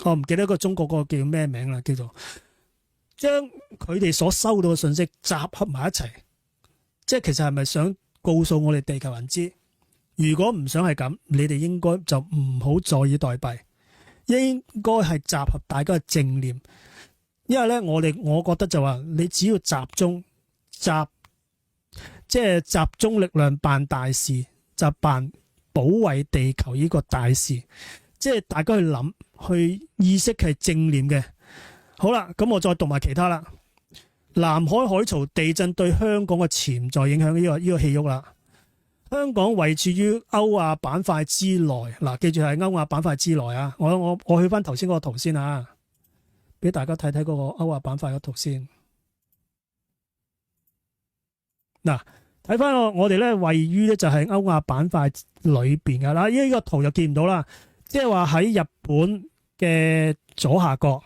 A: 我唔記得個中國個叫咩名啦，叫做將佢哋所收到嘅信息集合埋一齊，即係其實係咪想告訴我哋地球人知？如果唔想係咁，你哋應該就唔好坐以待斃。應該係集合大家嘅正念，因為咧我覺得就話你只要集中力量辦大事，就辦保衛地球呢個大事，即係大家去諗，去意識係正念嘅。好啦，咁我再讀埋其他啦。南海海槽地震對香港嘅潛在影響呢個戲肉啦。香港位處於歐亞板塊之內，嗱，記住係歐亞板塊之內啊！我去翻頭先嗰個圖先啊，俾大家睇睇嗰個歐亞板塊嘅圖先。嗱，睇翻我哋咧位於咧就係歐亞板塊裏邊噶啦，呢個圖就見唔到啦，即係話喺日本嘅左下角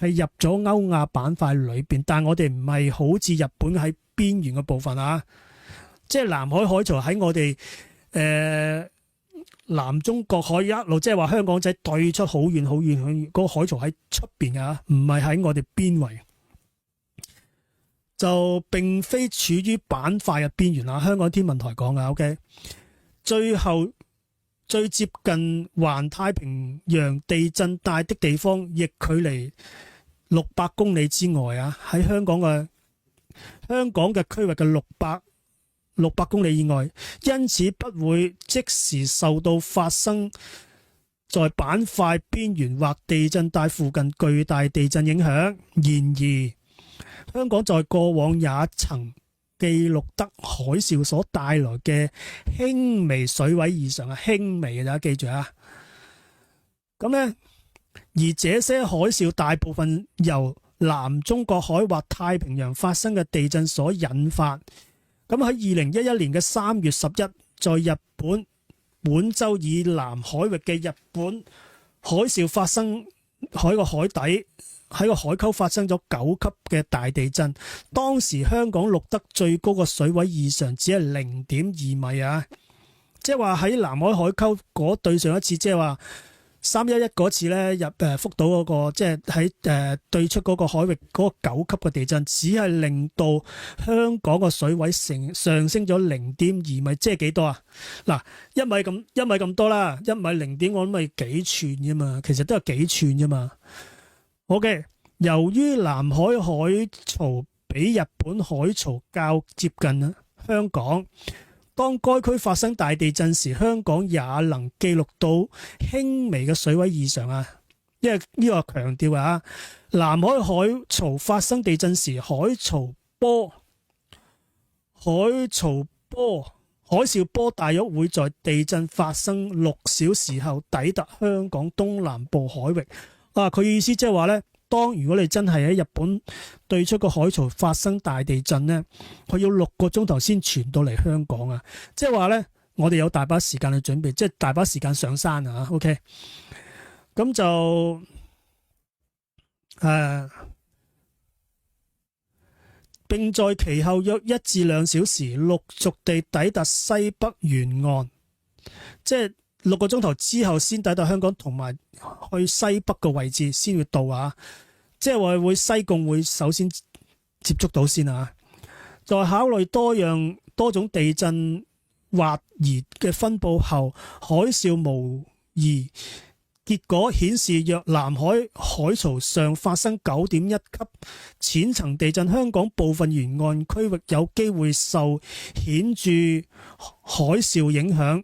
A: 係入咗歐亞板塊裏邊，但係我哋唔係好似日本喺邊緣嘅部分啊。即係南海海槽喺我哋南中國海一路，即係話香港仔對出好遠嗰個海槽喺出邊㗎，唔係喺我哋邊圍，就並非處於板塊嘅邊緣啦。香港天文台講㗎 ，OK。最後最接近環太平洋地震帶的地方，亦距離600公里之外啊，喺香港嘅區域嘅600公里以外，因此不會即時受到發生在板塊邊緣或地震帶附近巨大地震影響。然而，香港在過往也曾記錄得海嘯所帶來嘅輕微水位異常啊，輕微嘅，大家記住啊。咁呢，而這些海嘯大部分由南中國海或太平洋發生嘅地震所引發。咁喺2011年嘅3月11，在日本本州以南海域嘅日本海嘯發生，喺個海底喺個海溝發生咗9級嘅大地震。當時香港錄得最高嘅水位異常只係0.2米啊！即係話喺南海海溝嗰對上一次，即係話311嗰次咧，福島嗰個即係喺對出嗰個海域嗰個9級嘅地震，只係令到香港個水位上升咗0.2米，即係幾多啊？嗱，一米咁多啦，1米0點我諗咪幾寸啫嘛，其實都係幾寸啫嘛。OK， 由於南海海槽比日本海槽較接近香港。當該區發生大地震時，香港也能記錄到輕微嘅水位異常啊！因為呢個係強調啊，南海海槽發生地震時，海嘯波大約會在地震發生6小時後抵達香港東南部海域。佢意思即係話咧，如果你真係喺日本對出個海槽發生大地震咧，佢要6個鐘頭先傳到嚟香港啊！即係話咧，我哋有大把時間去準備，即係大把時間上山啊。OK， 咁就並在其後約1至2小時陸續地抵達西北沿岸，即係6個鐘頭之後先抵達香港，同埋去西北嘅位置先會到啊！即係話會西貢會首先接觸到先啊！在考慮多種地震或疑嘅分佈後，海嘯無疑。結果顯示，若南海海槽上發生9.1級淺層地震，香港部分沿岸區域有機會受顯著海嘯影響，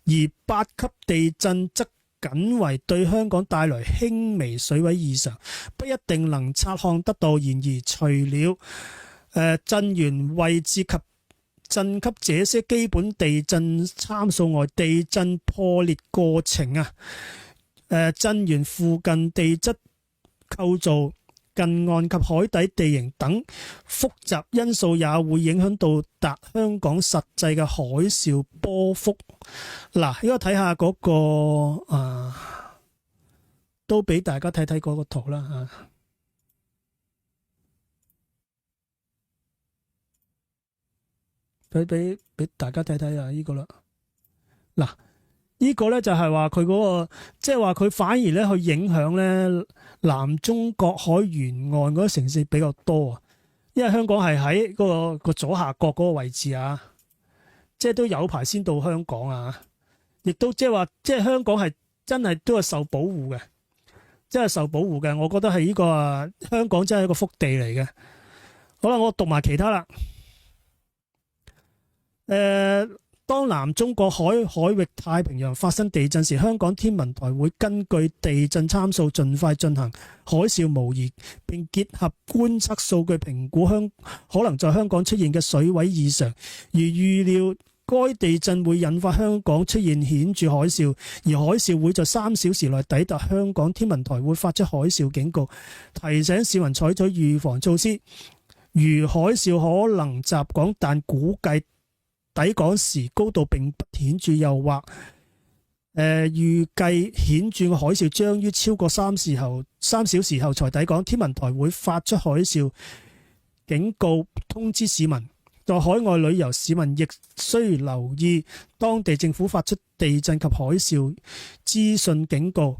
A: 而8級地震則僅為對香港帶來輕微水位異常，不一定能察看得到。然而，除了震源位置及震級這些基本地震參數外，地震破裂過程震源附近地質構造、近岸及海底地形等複雜因素也會影響到達香港實際嘅海嘯波幅。嗱，呢個睇下嗰個都俾大家睇睇嗰個圖啦俾大家睇睇呢個啦。嗱。呢個咧就係話佢嗰個，即係話佢反而咧去影響咧南中國海沿岸嗰個城市比較多啊，因為香港係喺嗰個左下角嗰個位置啊，即係都有排先到香港啊，亦都即係話，即係香港係真係都係受保護嘅，真係受保護嘅。我覺得係呢個香港真係一個福地嚟嘅。好啦，我讀埋其他啦。當南中國海域太平洋發生地震時，香港天文台會根據地震參數盡快進行海嘯模擬，並結合觀測數據評估可能在香港出現嘅水位異常。而預料該地震會引發香港出現顯著海嘯，而海嘯會在3小時內抵達香港，天文台會發出海嘯警告，提醒市民採取預防措施。如海嘯可能襲港，但估計抵港時高度並不顯著，又或預計顯著嘅海嘯將於超過3小時後才抵港，天文台會發出海嘯警告，通知市民。在海外旅遊，市民亦需留意當地政府發出地震及海嘯資訊警告，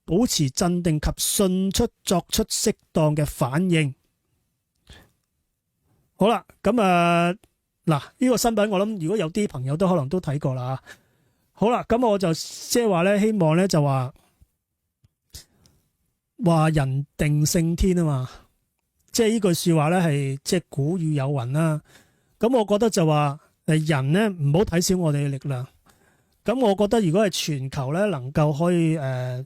A: 保持鎮定及迅速作出適當嘅反應。好啦，咁嗱，呢個新聞我諗如果有啲朋友都可能都睇過啦。好啦，咁我就即係話咧，希望咧就話人定勝天啊嘛，即係呢句說話咧係即係古語有云啦。咁我覺得就話人咧唔好睇小我哋嘅力量。咁我覺得如果係全球咧能夠可以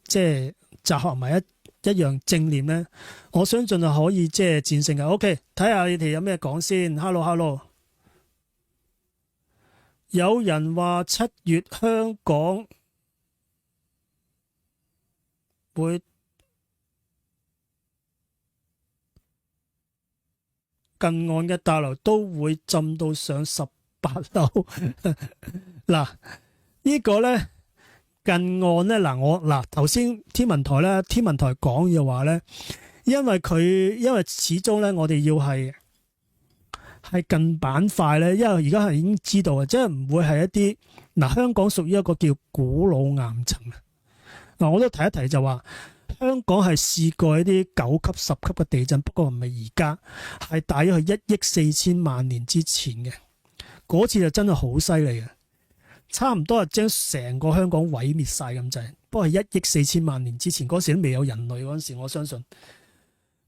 A: 即係集合埋一樣正念咧，我相信就可以即係戰勝嘅。OK， 睇下你哋有咩講先。Hello。有人話7月香港會近岸嘅大樓都會浸到上18樓。嗱，呢個咧近岸咧，頭先天文台講嘅話咧，因為始終咧我哋要係近板塊咧，因為而家係已經知道啊，即係唔會係一啲香港屬於一個叫古老岩層啊。我都提一提就話，香港係試過一啲9級、10級嘅地震，不過唔係而家，係大約係1億4千萬年之前嘅嗰次就真係好犀利嘅，差唔多係將成個香港毀滅晒咁滯。不過係1億4千萬年之前，嗰時都未有人類嗰陣時，我相信。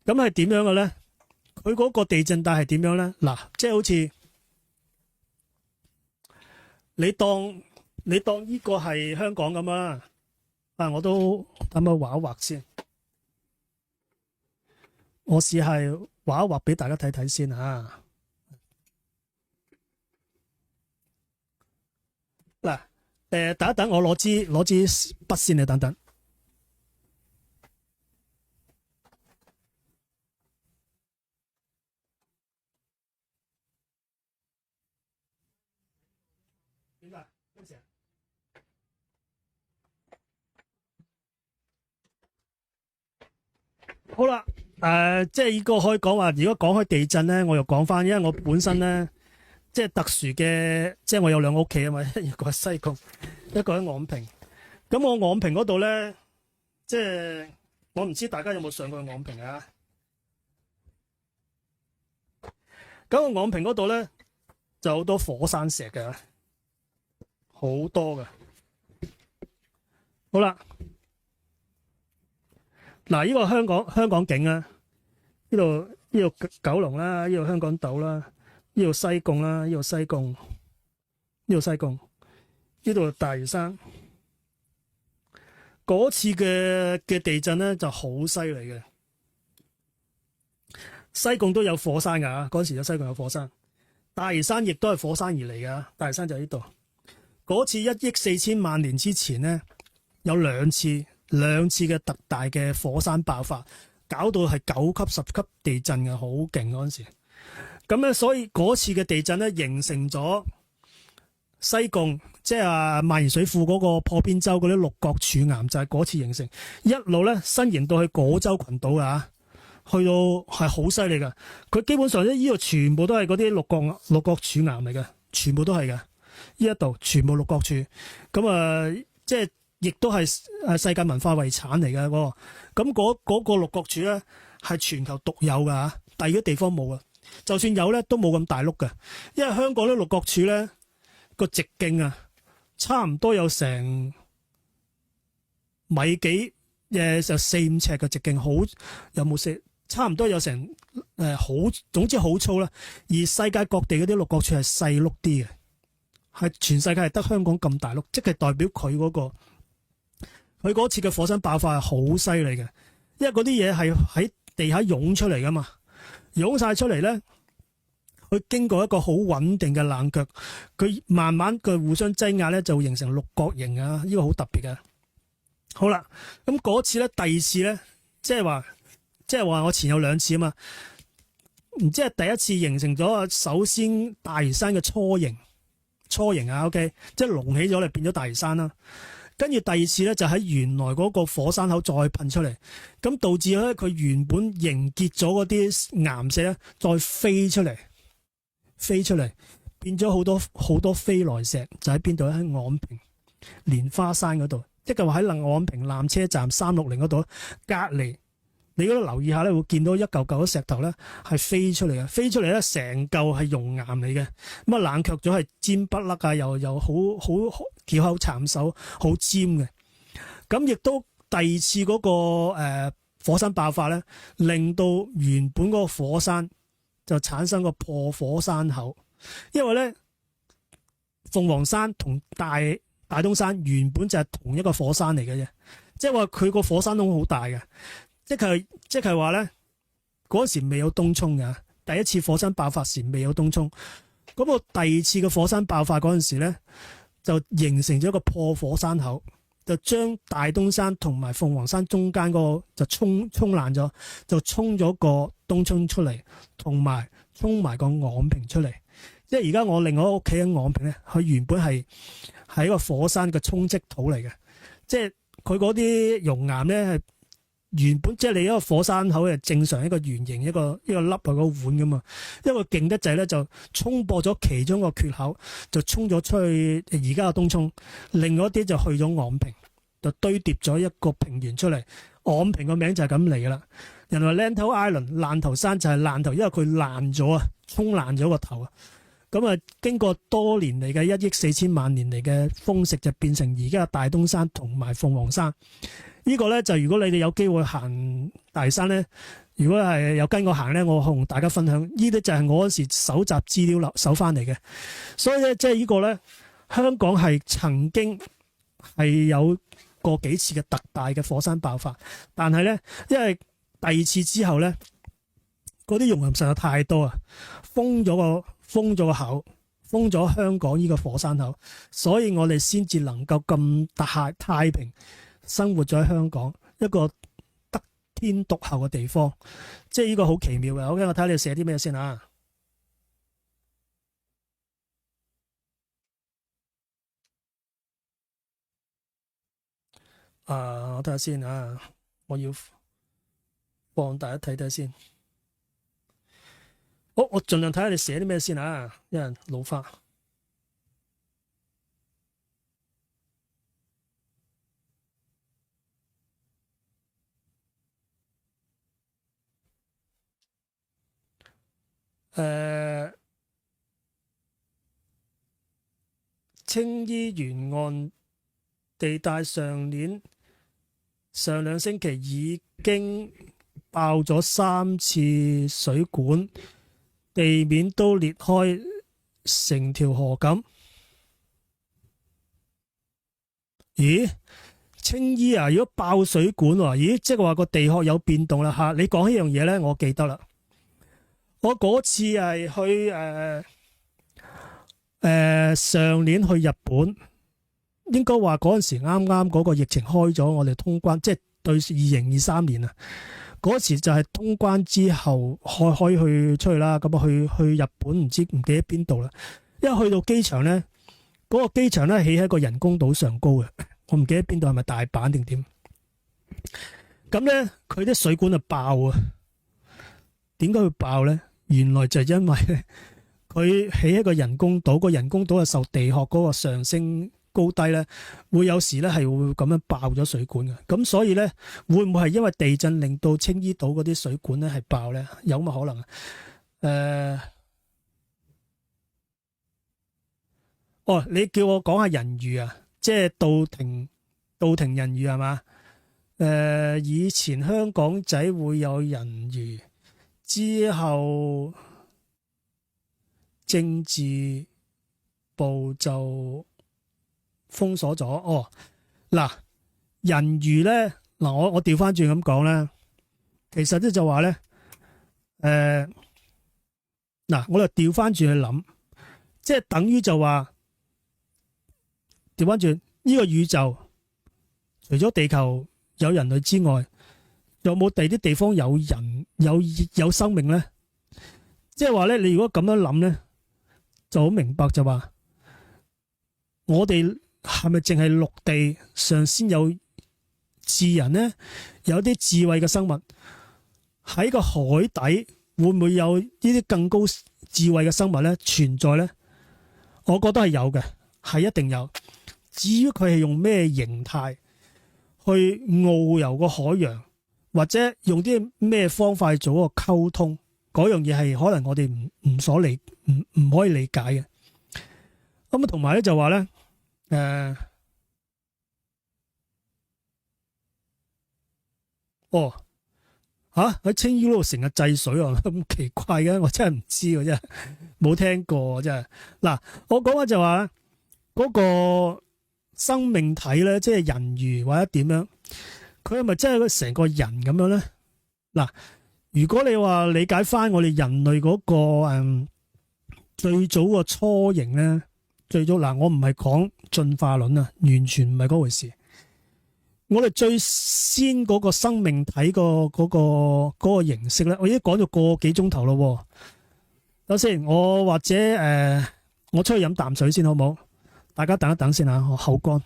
A: 咁係點樣嘅咧？佢嗰個地震帶係點樣咧？嗱，即係好似你當呢個係香港咁啊！我都等我畫一畫先。我試下畫一畫俾大家睇睇先啊。嗱，等一等，我攞支筆先，你等等。點解？咩事啊？好啦，即係呢個可以講話，如果講開地震咧，我又講翻，因為我本身咧，即係特殊嘅，即係我有兩個屋企啊嘛，一個喺西貢，一個喺昂坪。咁我昂坪嗰度咧，即係我唔知大家有冇上過昂坪啊？咁我昂坪嗰度咧就好多火山石嘅，好多嘅。好啦。嗱，呢個香港景啊，呢度九龍啦，呢度香港島啦，呢度西貢啦，呢度西貢，呢度西貢，呢度大嶼山。嗰次嘅地震咧就好犀利嘅，西貢都有火山噶，嗰時有西貢有火山，大嶼山亦都係火山而嚟噶，大嶼山就喺呢度。嗰次1億4千萬年之前咧，有兩次嘅特大嘅火山爆發，搞到係9級、10級地震嘅，好勁嗰陣時。咁咧，所以嗰次嘅地震咧，形成咗西貢，即係萬宜水庫嗰個破邊洲嗰啲六角柱岩，就係嗰次形成，一路咧伸延到去果洲群島啊，去到係好犀利㗎。佢基本上咧，呢度全部都係嗰啲六角柱岩嚟嘅，全部都係嘅。呢一度全部六角柱，咁即係。亦都係世界文化遺產嚟嘅嗰個，咁嗰個六角柱咧係全球獨有㗎，第二個地方冇啊。就算有咧，都冇咁大碌嘅，因為香港啲六角柱咧個直徑啊，差唔多有成米幾，就4-5尺嘅直徑，好有冇四？差唔多有成好，總之好粗啦。而世界各地嗰啲六角柱係細碌啲嘅，係全世界係得香港咁大碌，即係代表佢嗰個。佢嗰次嘅火山爆發係好犀利嘅，因為嗰啲嘢係喺地下湧出嚟噶嘛，湧晒出嚟咧，佢經過一個好穩定嘅冷卻，佢慢慢佢互相擠壓咧，就會形成六角形啊！呢個好特別嘅。好啦，咁嗰次咧，第二次咧，即係話我前有兩次啊嘛，唔知係第一次形成咗，首先大嶼山嘅初型啊 ，OK， 即係隆起咗嚟變咗大嶼山啦。跟住第二次咧，就喺原來嗰個火山口再噴出嚟，咁導致咧佢原本凝結咗嗰啲岩石咧，再飛出嚟，變咗好多飛來石，就喺邊度咧？喺昂坪蓮花山嗰度，即係話喺昂坪纜車站360嗰度隔離。你嗰度留意下咧，會見到一嚿嚿嘅石頭咧係飛出嚟嘅，飛出嚟咧成嚿係熔岩嚟嘅，咁啊冷卻咗係尖不甩啊，又好巧口慘手，好尖嘅。咁亦都第二次嗰個火山爆發咧，令到原本嗰個火山就產生個破火山口，因為咧鳳凰山同大東山原本就係同一個火山嚟嘅啫，即係話佢個火山窿好大嘅。即係話咧，嗰時未有東涌嘅，第一次火山爆發時未有東涌，咁個第二次嘅火山爆發嗰陣時咧，就形成咗一個破火山口，就將大東山同埋鳳凰山中間嗰個就沖爛咗，就沖咗個東涌出嚟，同埋沖埋個昂坪出嚟。即係而家我另外屋企喺昂坪咧，佢原本係一個火山嘅沖積土嚟嘅，即係佢嗰啲熔岩咧係。原本即係你一個火山口係正常一個圓形一個粒啊個碗噶嘛，因為勁得滯咧就衝破咗其中一個缺口，就衝咗出去而家嘅東涌，另外一啲就去咗昂坪，就堆疊咗一個平原出嚟。昂坪個名就係咁嚟噶啦。人話 Lantau Island 爛頭山就係爛頭，因為佢爛咗啊，衝爛咗個頭啊。咁啊，經過多年嚟嘅1億4千萬年嚟嘅風蝕，就變成而家嘅大東山同埋鳳凰山。呢個咧就如果你哋有機會行大嶼山咧，如果係有跟我行咧，我同大家分享，呢啲就係我嗰時搜集資料搜翻嚟嘅。所以咧，即係呢個咧，香港係曾經係有過幾次嘅特大嘅火山爆發，但係咧，因為第二次之後咧，嗰啲熔岩實在太多啊，封咗個口，封咗香港呢個火山口，所以我哋先至能夠咁太平生活咗喺香港一個得天獨厚嘅地方，即係呢個好奇妙嘅。OK，我睇下你寫啲咩先啊。我睇下先啊，我要放大一睇睇先。我盡量睇下你寫啲咩先啊，因為老花。青衣沿岸地帶上兩星期已經爆咗3次水管，地面都裂開成條河咁。咦？青衣啊，如果爆水管喎，咦，即係話個地殼有變動啦嚇。你講呢樣嘢咧，我記得啦。我嗰次係去上年去日本，應該話嗰陣時啱啱嗰個疫情開咗，我哋通關，即係對2023年啊。嗰時就係通關之後可以出去啦。咁啊去日本唔記得邊度啦。因為去到機場咧，嗰個機場咧起喺個人工島上高嘅，我唔記得邊度係咪大阪定點。咁咧佢啲水管就爆啊！點解會爆咧？原來就係因為咧，佢起一個人工島，個人工島係受地殼嗰個上升高低咧，會有時咧係會咁樣爆咗水管嘅。咁所以咧，會唔會係因為地震令到青衣島嗰啲水管咧係爆咧？有乜可能啊？你叫我講下人魚啊，即係稻庭人魚係嘛？以前香港仔會有人魚。之後政治部就封鎖咗。嗱，人魚咧，嗱我調翻轉咁講咧，其實咧就話咧，嗱我就調翻轉去諗，即係等於就話調翻轉呢個宇宙，除咗地球有人類之外，有冇第啲地方有人有生命咧？即係話咧，你如果咁樣諗咧，就好明白就話，我哋係咪淨係陸地上先有智人咧？有啲智慧嘅生物喺個海底，會唔會有呢啲更高智慧嘅生物咧存在咧？我覺得係有嘅，係一定有。至於佢係用咩形態去遨遊個海洋，或者用啲咩方法去做一個溝通，嗰樣嘢係可能我哋唔可以理解嘅。咁啊，同埋咧就話咧，喺青衣嗰度成日制水啊，咁奇怪嘅，我真係唔知喎，真係冇聽過真係。嗱，我講嘅就話嗰個生命體咧，即係人魚或者點樣，佢係咪真係成個人咁樣咧？嗱，如果你話理解翻我哋人類嗰個最早個雛形咧，最早嗱，我唔係講進化論啊，完全唔係嗰回事。我哋最先嗰個生命體嗰個形式咧，我已經講咗個幾鐘頭咯。等先，我或者我出去飲啖水先好唔好？大家等一等先啊，我口乾。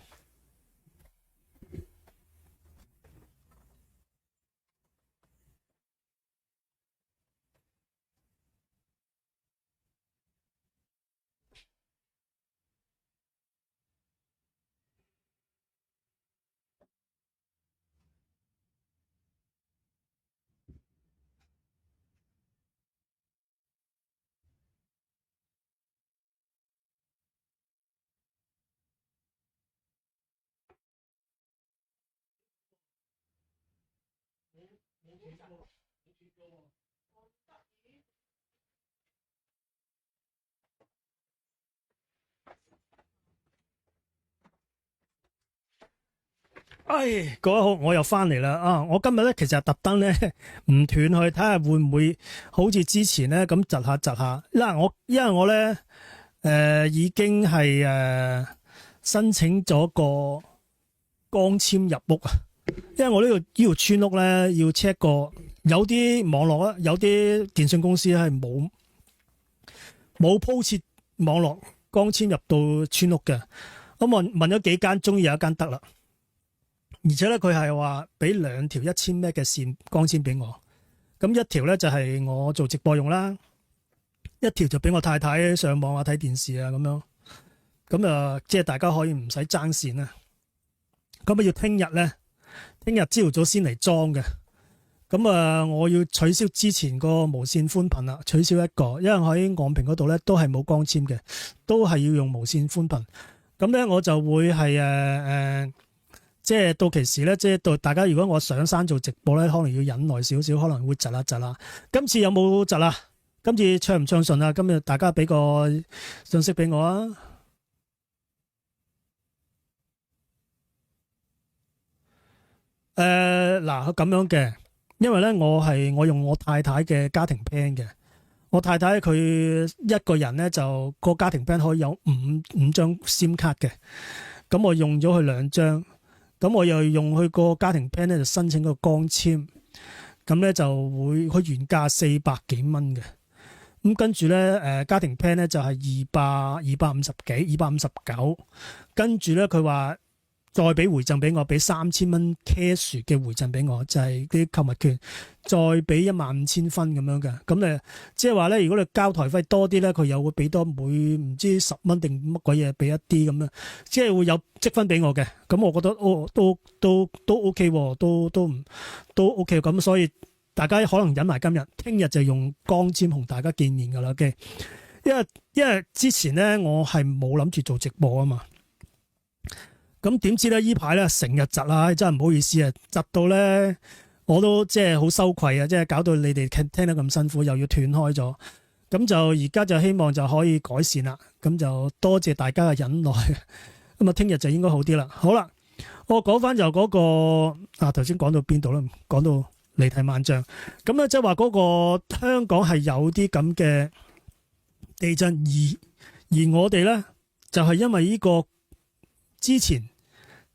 A: 唉，各位好，我又翻嚟啦啊！我今日咧其實特登咧唔斷去睇下會唔會好似之前咧咁窒下窒下。因為我咧已經係申請咗個光纖入屋啊。因為我呢條村屋咧要 check 過，有啲網絡啊，有啲電信公司係冇鋪設網絡光纖入到村屋嘅。咁我問咗幾間，終於有一間得啦。而且咧，佢係話俾2條1000 M 嘅線光纖俾我，咁一條咧就係我做直播用啦，一條就俾我太太上網啊睇電視啊咁樣，咁即係大家可以唔使爭線啦。咁啊要聽日朝早先嚟裝嘅，咁我要取消之前個無線寬頻啦，取消一個，因為喺昂坪嗰度咧都係冇光纖嘅，都係要用無線寬頻。咁咧我就會係即係到期時咧，即係到大家如果我上山做直播咧，可能要忍耐少少，可能會窒下窒下。今次有冇窒啊？今次暢唔暢順啊？今日大家俾個信息俾我啊！嗱，咁樣嘅，因為咧我用我太太嘅家庭 plan 嘅，我太太佢一個人咧就個家庭 plan 可以有五張 SIM 卡嘅，咁我用咗佢2張。咁我又用佢個家庭 plan 咧，就申請個光纖，咁咧就會佢原價400幾蚊嘅，咁跟住咧家庭 plan 咧就係250幾259，跟住咧佢話再俾回贈俾我，俾3000蚊 cash 嘅回贈俾我，就係啲購物券，再俾15000分咁樣嘅。咁咧即係話咧，如果你交台費多啲咧，佢又會俾多每唔知10蚊定乜鬼嘢俾一啲咁樣，即係會有積分俾我嘅。咁我覺得都 OK 喎，都 OK。咁所以大家可能忍埋今日，聽日就用光纖同大家見面噶啦。嘅，因為之前咧我係冇諗住做直播啊嘛。咁點知咧？依排咧成日窒啊，真係唔好意思啊！窒到咧，我都即係好羞愧啊！即係搞到你哋聽得咁辛苦，又要斷開咗。咁就而家就希望就可以改善啦。咁就多謝大家嘅忍耐。咁啊，聽日就應該好啲啦。好啦，我講翻就嗰個頭先講到邊度啦？講到離題萬丈。咁咧即係話嗰個香港係有啲咁嘅地震，而我哋咧就係因為呢個之前。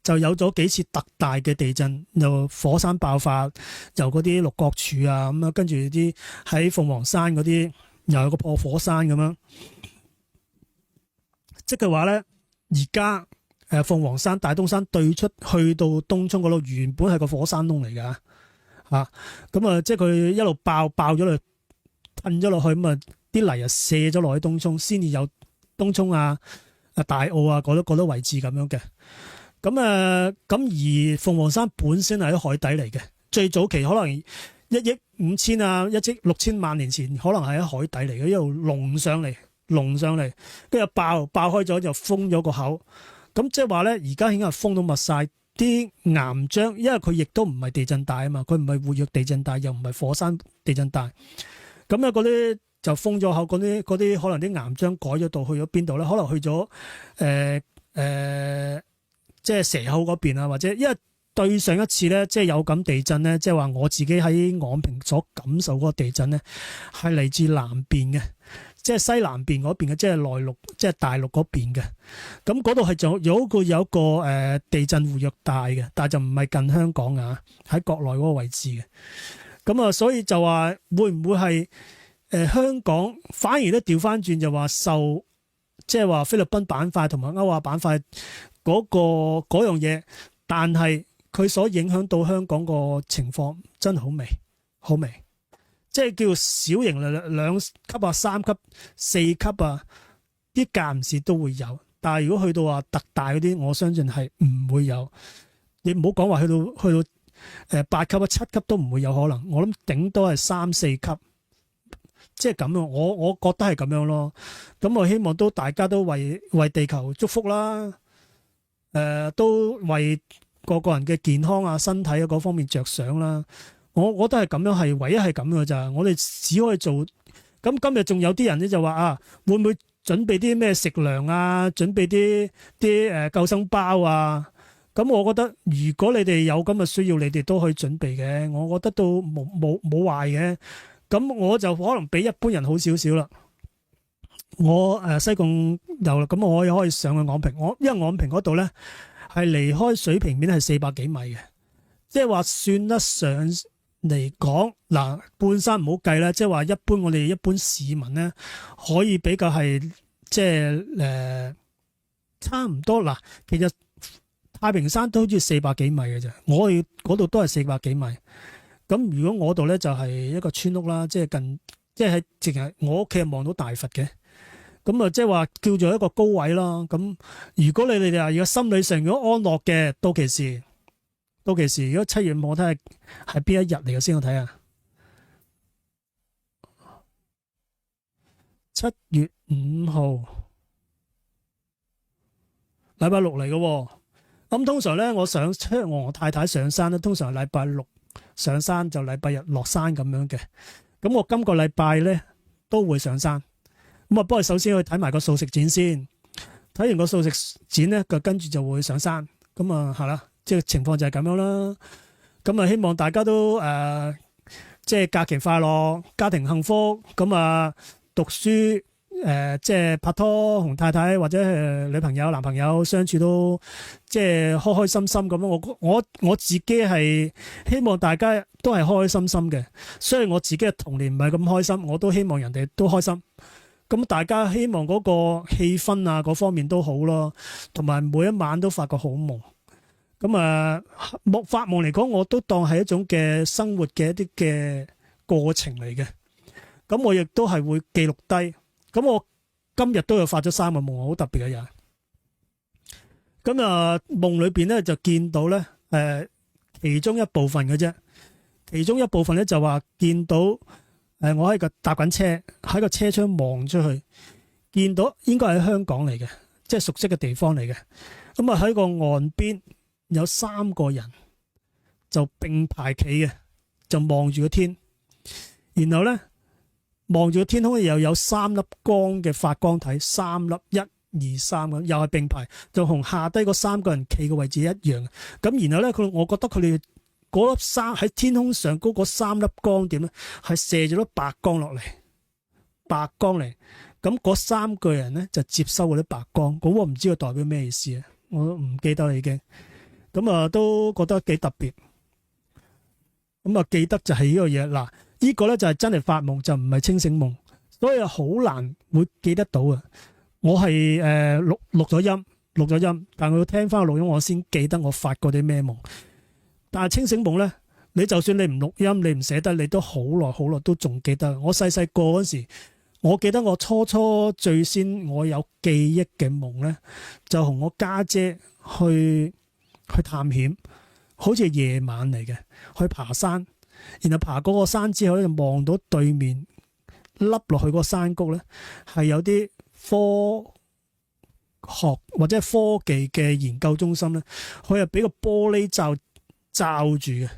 A: 就有咗幾次特大嘅地震，又火山爆發，由嗰啲六角柱啊咁樣，跟住啲喺鳳凰山嗰啲又有個破火山咁樣，即係話咧，而家鳳凰山、大東山對出去到東涌嗰度，原本係個火山窿嚟㗎嚇，咁即係佢一路爆咗落，噴咗落去，咁啲泥啊卸咗落去東涌，先至有東涌啊、大澳啊嗰啲位置咁樣嘅。咁而鳳凰山本身係喺海底嚟嘅，最早期可能1億5千啊，1億6千萬年前可能係喺海底嚟嘅，一路隆上嚟，跟住爆開咗就封咗個口。咁即係話咧，而家已經係封到密晒啲岩漿，因為佢亦都唔係地震帶啊嘛，佢唔係活躍地震帶，又唔係火山地震帶。咁嗰啲就封咗口，嗰啲可能啲岩漿改咗道去咗邊度咧？可能去咗即係蛇口嗰邊啊，或者因為對上一次咧，即係有咁地震咧，即係話我自己喺昂坪所感受嗰個地震咧，係嚟自南邊嘅，即係西南邊嗰邊嘅，即係內陸，即係大陸嗰邊嘅。咁嗰度係有一個地震活躍帶嘅，但係就唔係近香港啊，喺國內嗰個位置嘅。咁所以就話會唔會係香港反而咧調翻轉就話受即係話菲律賓板塊同埋歐亞板塊嗰樣嘢，但係佢所影響到香港個情況真係好微，即係叫小型2級啊、3級、4級啊，啲間唔時都會有。但係如果去到話特大嗰啲，我相信係唔會有。你唔好講話去到8級啊、7級都唔會有可能。我諗頂多係3、4級，即係咁樣。我覺得係咁樣咯。咁我希望大家都為地球祝福啦。都為個人嘅健康啊、身體啊嗰方面着想啦。我覺得係咁樣，係唯一係咁嘅咋。我哋只可以做。咁今日仲有啲人咧就話會唔會準備啲咩食糧啊？準備啲救生包啊？咁我覺得如果你哋有咁嘅需要，你哋都可以準備嘅，我覺得都冇壞嘅。咁我就可能比一般人好少少啦。我西貢遊啦，咁我可以上去昂坪，因為昂坪嗰度咧係離開水平面係400幾米嘅，即係話算得上嚟講，嗱半山唔好計啦，即係話我哋一般市民咧可以比較係即係差唔多嗱，其實太平山都好似400幾米嘅啫，我哋嗰度都係400幾米。咁如果我度咧就係一個村屋啦，即係淨係我屋企係望到大佛嘅。咁啊，即係話叫做一個高位啦。咁如果你哋話如果心理上如果安樂嘅，到期時，如果7月5，我睇下係邊一日嚟嘅先，我睇下7月5號，禮拜六嚟嘅。咁通常咧，我太太上山咧，通常係禮拜六上山，就禮拜日落山咁樣嘅。咁我今個禮拜咧都會上山。咁啊，不過首先去睇埋個素食展先，睇完個素食展咧，跟住就會上山。咁啊，係啦，即係情況就係咁樣啦。咁啊，希望大家都即係假期快樂，家庭幸福。咁啊，讀書即係拍拖同太太或者女朋友、男朋友相處都即係開開心心咁樣。我自己係希望大家都係開開心心嘅。雖然我自己嘅童年唔係咁開心，我都希望人哋都開心。咁大家希望嗰個氣氛啊，嗰方面都好咯，同埋每一晚都發個好夢。咁發夢嚟講，我都當係一種嘅生活嘅一啲嘅過程嚟嘅。咁我亦都係會記錄低。咁我今日都有發咗3個夢，好特別嘅嘢。咁夢裏邊咧就見到咧其中一部分嘅啫，其中一部分咧就話見到。我喺個搭緊車，喺個車窗望出去，見到應該係香港嚟嘅，即係熟悉嘅地方嚟嘅。咁啊喺個岸邊有3個人就並排企嘅，就望住個天，然後咧望住個天空又有3粒光嘅發光體，3粒1、2、3咁，又係並排，就同下低嗰3個人企嘅位置一樣。咁然後咧我覺得佢哋。嗰粒喺天空上高嗰3粒光點咧，係射咗粒白光落嚟，白光嚟。咁嗰3個人咧就接收嗰啲白光。咁我唔知佢代表咩意思啊，我都唔記得啦已經。咁都覺得幾特別。咁記得就係呢個嘢嗱，呢個咧就係真係發夢，就唔係清醒夢，所以好難會記得到啊。我係錄咗音，但我要聽翻個錄音，我先記得我發過啲咩夢。但係清醒夢咧，你就算你唔錄音，你唔寫得，你都好耐都仲記得。我細個嗰時，我記得我初最先我有記憶嘅夢咧，就同我家姐去探險，好似係夜晚嚟嘅，去爬山，然後爬過個山之後咧，就望到對面凹落去個山谷咧，係有啲科學或者科技嘅研究中心咧，佢係俾個玻璃罩住嘅，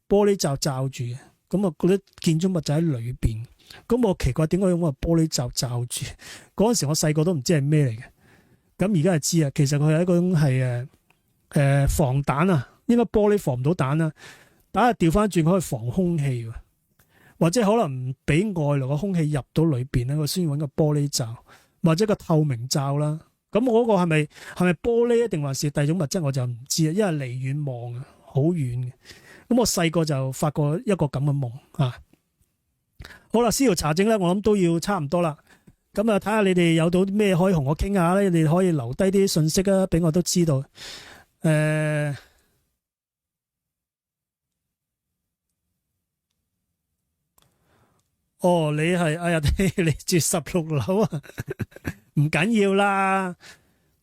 A: 玻璃罩住嘅，咁嗰啲建築物就喺裏邊。咁我奇怪點解用個玻璃罩住？嗰陣時我細個都唔知係咩嚟嘅，咁而家係知啊。其實佢係一種係防彈啊，應該玻璃防唔到彈啊。但係調翻轉可以防空氣，或者可能唔俾外來嘅空氣入到裏邊咧，我先揾個玻璃罩或者個透明罩啦。咁嗰個係咪玻璃，定還是第二種物質，我就唔知啊。因為離遠望啊。好遠嘅，咁我細個就發過一個咁嘅夢啊。好啦，司徒查證咧，我諗都要差唔多啦。咁睇下你哋有到啲咩可以同我傾下咧，你哋可以留低啲信息啊，俾我都知道。你係哎呀，你住16樓啊？唔緊要啦，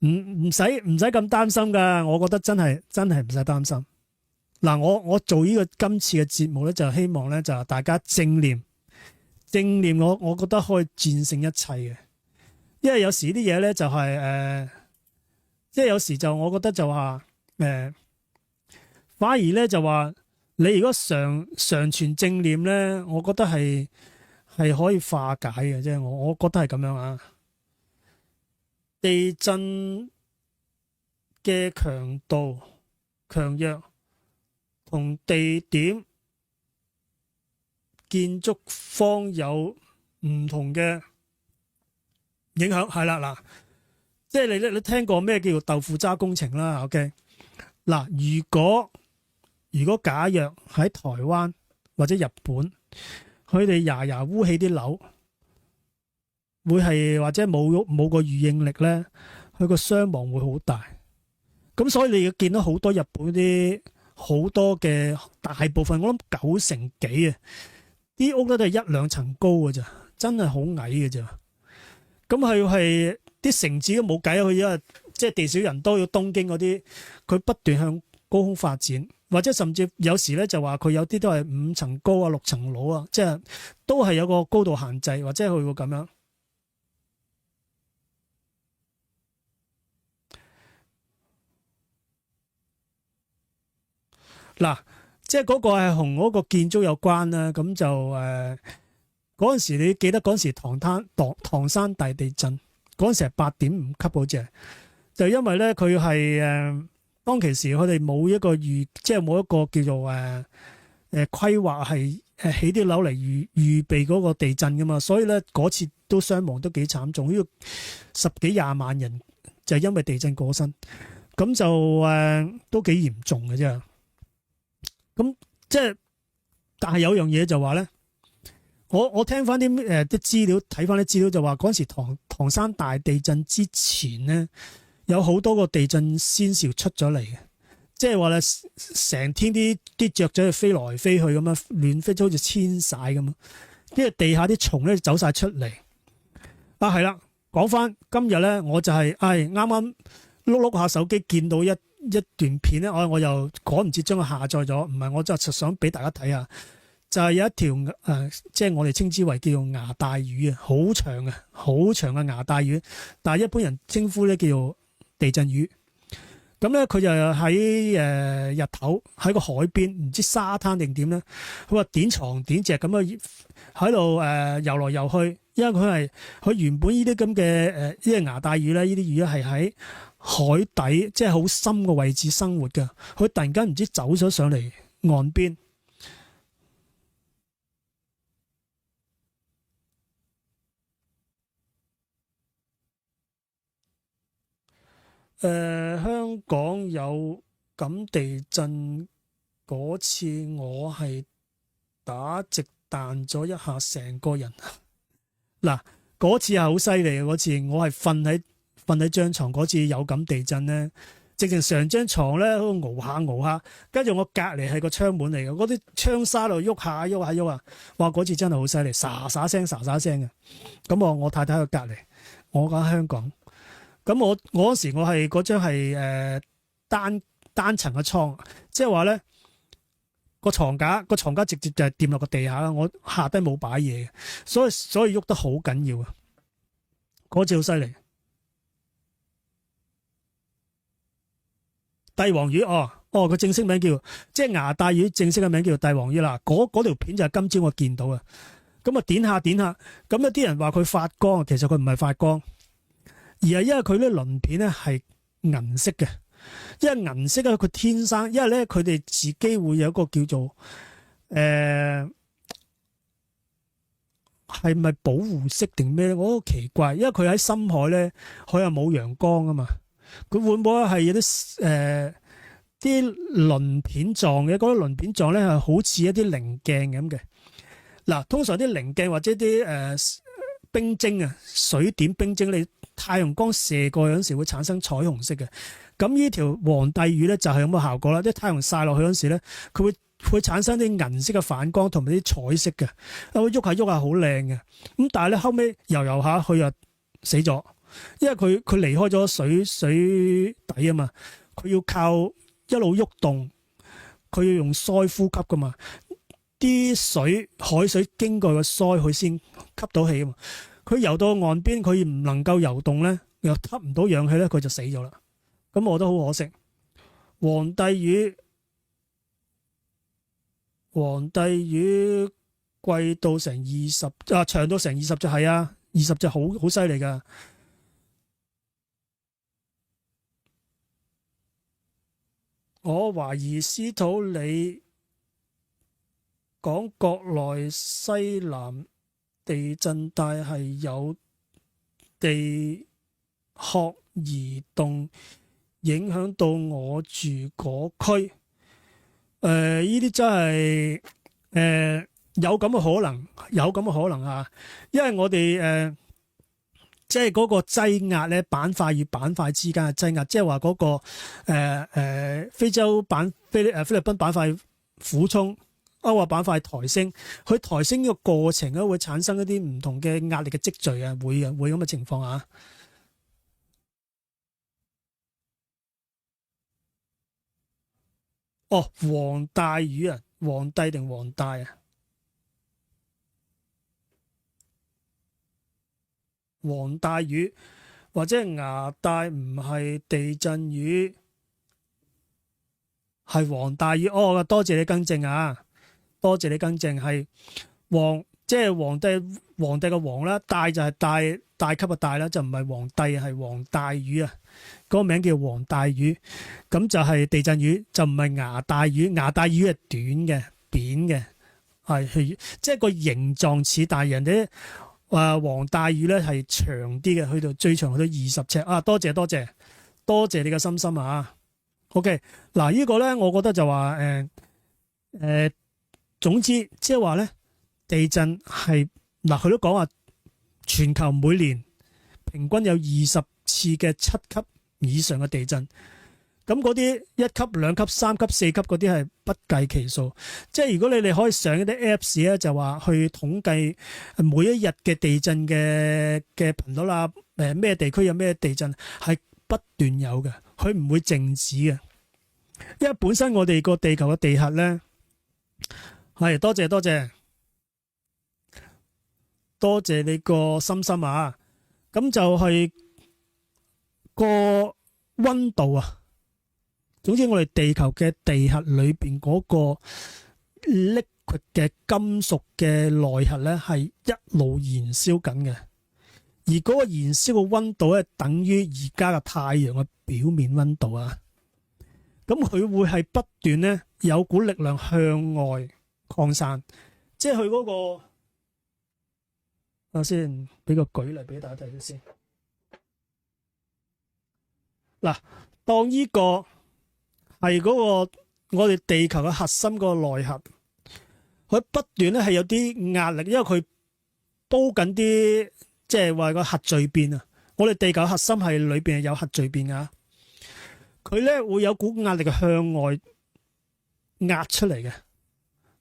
A: 唔使咁擔心噶。我覺得真係唔使擔心。嗱，我做呢個今次嘅節目咧，就希望咧就大家正念，我覺得可以戰勝一切嘅。因為有時啲嘢咧就係即係有時就我覺得就話反而咧就話你如果常存正念咧，我覺得係可以化解嘅，即係我覺得係咁樣啊。地震嘅強度強弱同地點建築方有唔同嘅影響，係啦嗱，即係你聽過咩叫做豆腐渣工程啦 ？OK， 嗱，如果假若喺台灣或者日本，佢哋牙牙烏起啲樓，會係或者冇個預應力咧，佢個傷亡會好大。咁所以你要見到好多日本啲好多嘅大部分，我諗90%幾啊，啲屋都係一兩層高嘅咋，真係好矮嘅咋。咁係啲城市都冇計，佢因為即係地少人多，要東京嗰啲，佢不斷向高空發展，或者甚至有時咧就話佢有啲都係5層高啊、6層樓啊，即係都係有個高度限制，或者佢會咁樣。嗱，即係嗰個係同嗰個建築有關啦，咁就嗰陣時你記得嗰陣時唐山大地震嗰陣時係8.5級好似係，就因為咧佢係當其時佢哋冇一個即係冇一個叫做規劃係起啲樓嚟預備嗰個地震噶嘛，所以咧嗰次都傷亡都幾慘重，呢個10幾20萬人就係因為地震過身，咁就都幾嚴重嘅啫。咁即係，但係有樣嘢就話咧，我聽翻啲啲資料，睇翻啲資料就話嗰陣時唐山大地震之前咧，有好多個地震先兆出咗嚟嘅，即係話咧成天啲雀仔飛來飛去咁樣亂飛，好似遷徙咁樣，跟住地下啲蟲咧走晒出嚟。啊係啦，講翻今日咧，我就係啱啱碌下手機見到一段片咧，我又趕唔切將佢下載咗，唔係我就想俾大家睇下，就係有一條即係我哋稱之為叫做牙帶魚啊，好長嘅牙帶魚，但係一般人稱呼咧叫做地震魚。咁咧佢就喺日頭喺個海邊，唔知沙灘定點咧，佢話點床點隻咁樣喺度游來游去，因為佢原本呢啲咁嘅呢啲牙帶魚咧，呢啲魚咧係喺海底即係好深嘅位置生活嘅，佢突然間唔知走咗上嚟岸邊。香港有咁地震嗰次，我係打直彈咗一下成個人。嗱，嗰次係好犀利嘅，嗰次我係瞓喺張床，嗰次有咁地震咧，直情成張床咧喺度熬下，跟住我隔離係個窗門嚟嘅，嗰啲窗紗度喐下喐啊，哇！嗰次真係好犀利，沙沙聲嘅。咁我太太喺隔離，我喺香港。咁我嗰時我係嗰張係單層嘅倉，即係話咧個床架直接就係掂落個地下啦，我下低冇擺嘢嘅，所以喐得好緊要啊！嗰次好犀利。帝王魚個正式名叫即係牙帶魚，正式嘅名叫帝王魚啦。嗰條片就係今朝我見到嘅。咁啊點下，咁有啲人話佢發光，其實佢唔係發光。而係因為佢啲鱗片咧係銀色嘅，因為銀色咧佢天生，因為咧佢哋自己會有一個叫做係咪保護色定咩咧？我好奇怪，因為佢喺深海咧，佢又冇陽光啊嘛，佢會唔會係有啲啲鱗片狀嘅？嗰啲鱗片狀咧係好似一啲棱鏡咁嘅。嗱，通常啲棱鏡或者啲冰晶啊，水點冰晶，你太陽光射過有陣時會產生彩虹色嘅。咁呢條皇帝魚咧就係咁嘅效果啦。啲太陽曬落去嗰陣時咧，佢會產生啲銀色嘅反光同埋啲彩色嘅，會喐下好靚嘅。咁但係咧後尾游下佢又死咗，因為佢離開咗水底啊嘛，佢要靠一路喐動，佢要用鰓呼吸噶嘛。啲海水經過個鰓，佢先吸到氣啊嘛。佢游到岸邊，佢唔能夠游動咧，又吸唔到氧氣咧，佢就死咗啦。咁我覺得好可惜。皇帝魚貴到成20長到成20隻，係啊，20隻好犀利噶。我懷疑司徒你講國內西南地震帶係有地殼移動影響到我住嗰區。呢啲真係有咁嘅可能，有咁嘅可能啊！因為我哋即係嗰個擠壓咧，板塊與板塊之間嘅擠壓，即係話嗰個非洲菲律賓板塊俯衝，歐亞板塊抬升，佢抬升呢個過程咧會產生一啲唔同嘅壓力嘅積聚啊，會咁嘅情況啊。哦，黃帶魚啊，皇帝定黃帶啊？黃帶魚或者牙帶唔係地震魚，係黃帶魚。哦，多謝你更正啊，多謝你更正，係即係皇帝嘅皇啦，帶就係帶級嘅帶啦，就唔係皇帝，係黃帶魚啊。嗰個名叫黃帶魚，咁就係地震魚，就唔係牙帶魚。牙帶魚係短嘅、扁嘅，係即係個形狀似，但係人哋黃帶魚咧係長啲嘅，去到最長去到20尺啊！多謝你嘅心心啊 ！OK， 嗱呢個咧，我覺得就話總之即係話咧，地震係嗱，佢都講話全球每年平均有20次嘅7級以上嘅地震，咁嗰啲1級、2級、3級、4級嗰啲係不計其數。即係如果你哋可以上一啲 Apps 咧，就話去統計每一日嘅地震嘅頻率啦，咩地區有咩地震，係不斷有嘅，佢唔會靜止嘅。因為本身我哋個地球嘅地核咧，係多謝你個心心啊！咁就係個溫度啊。總之我哋地球嘅地核裏邊嗰個 liquid 嘅金屬嘅內核咧，係一路燃燒緊嘅，而嗰個燃燒嘅溫度咧，等於而家嘅太陽嘅表面溫度啊。咁佢會係不斷咧有股力量向外擴散，即係佢嗰個，我先俾個舉例俾大家睇睇先。嗱，當呢個係嗰個我哋地球嘅核心個內核，佢不斷咧係有啲壓力，因為佢煲緊啲，即係話個核聚變啊。我哋地球核心係裏邊係有核聚變噶，佢咧會有股壓力向外壓出嚟嘅。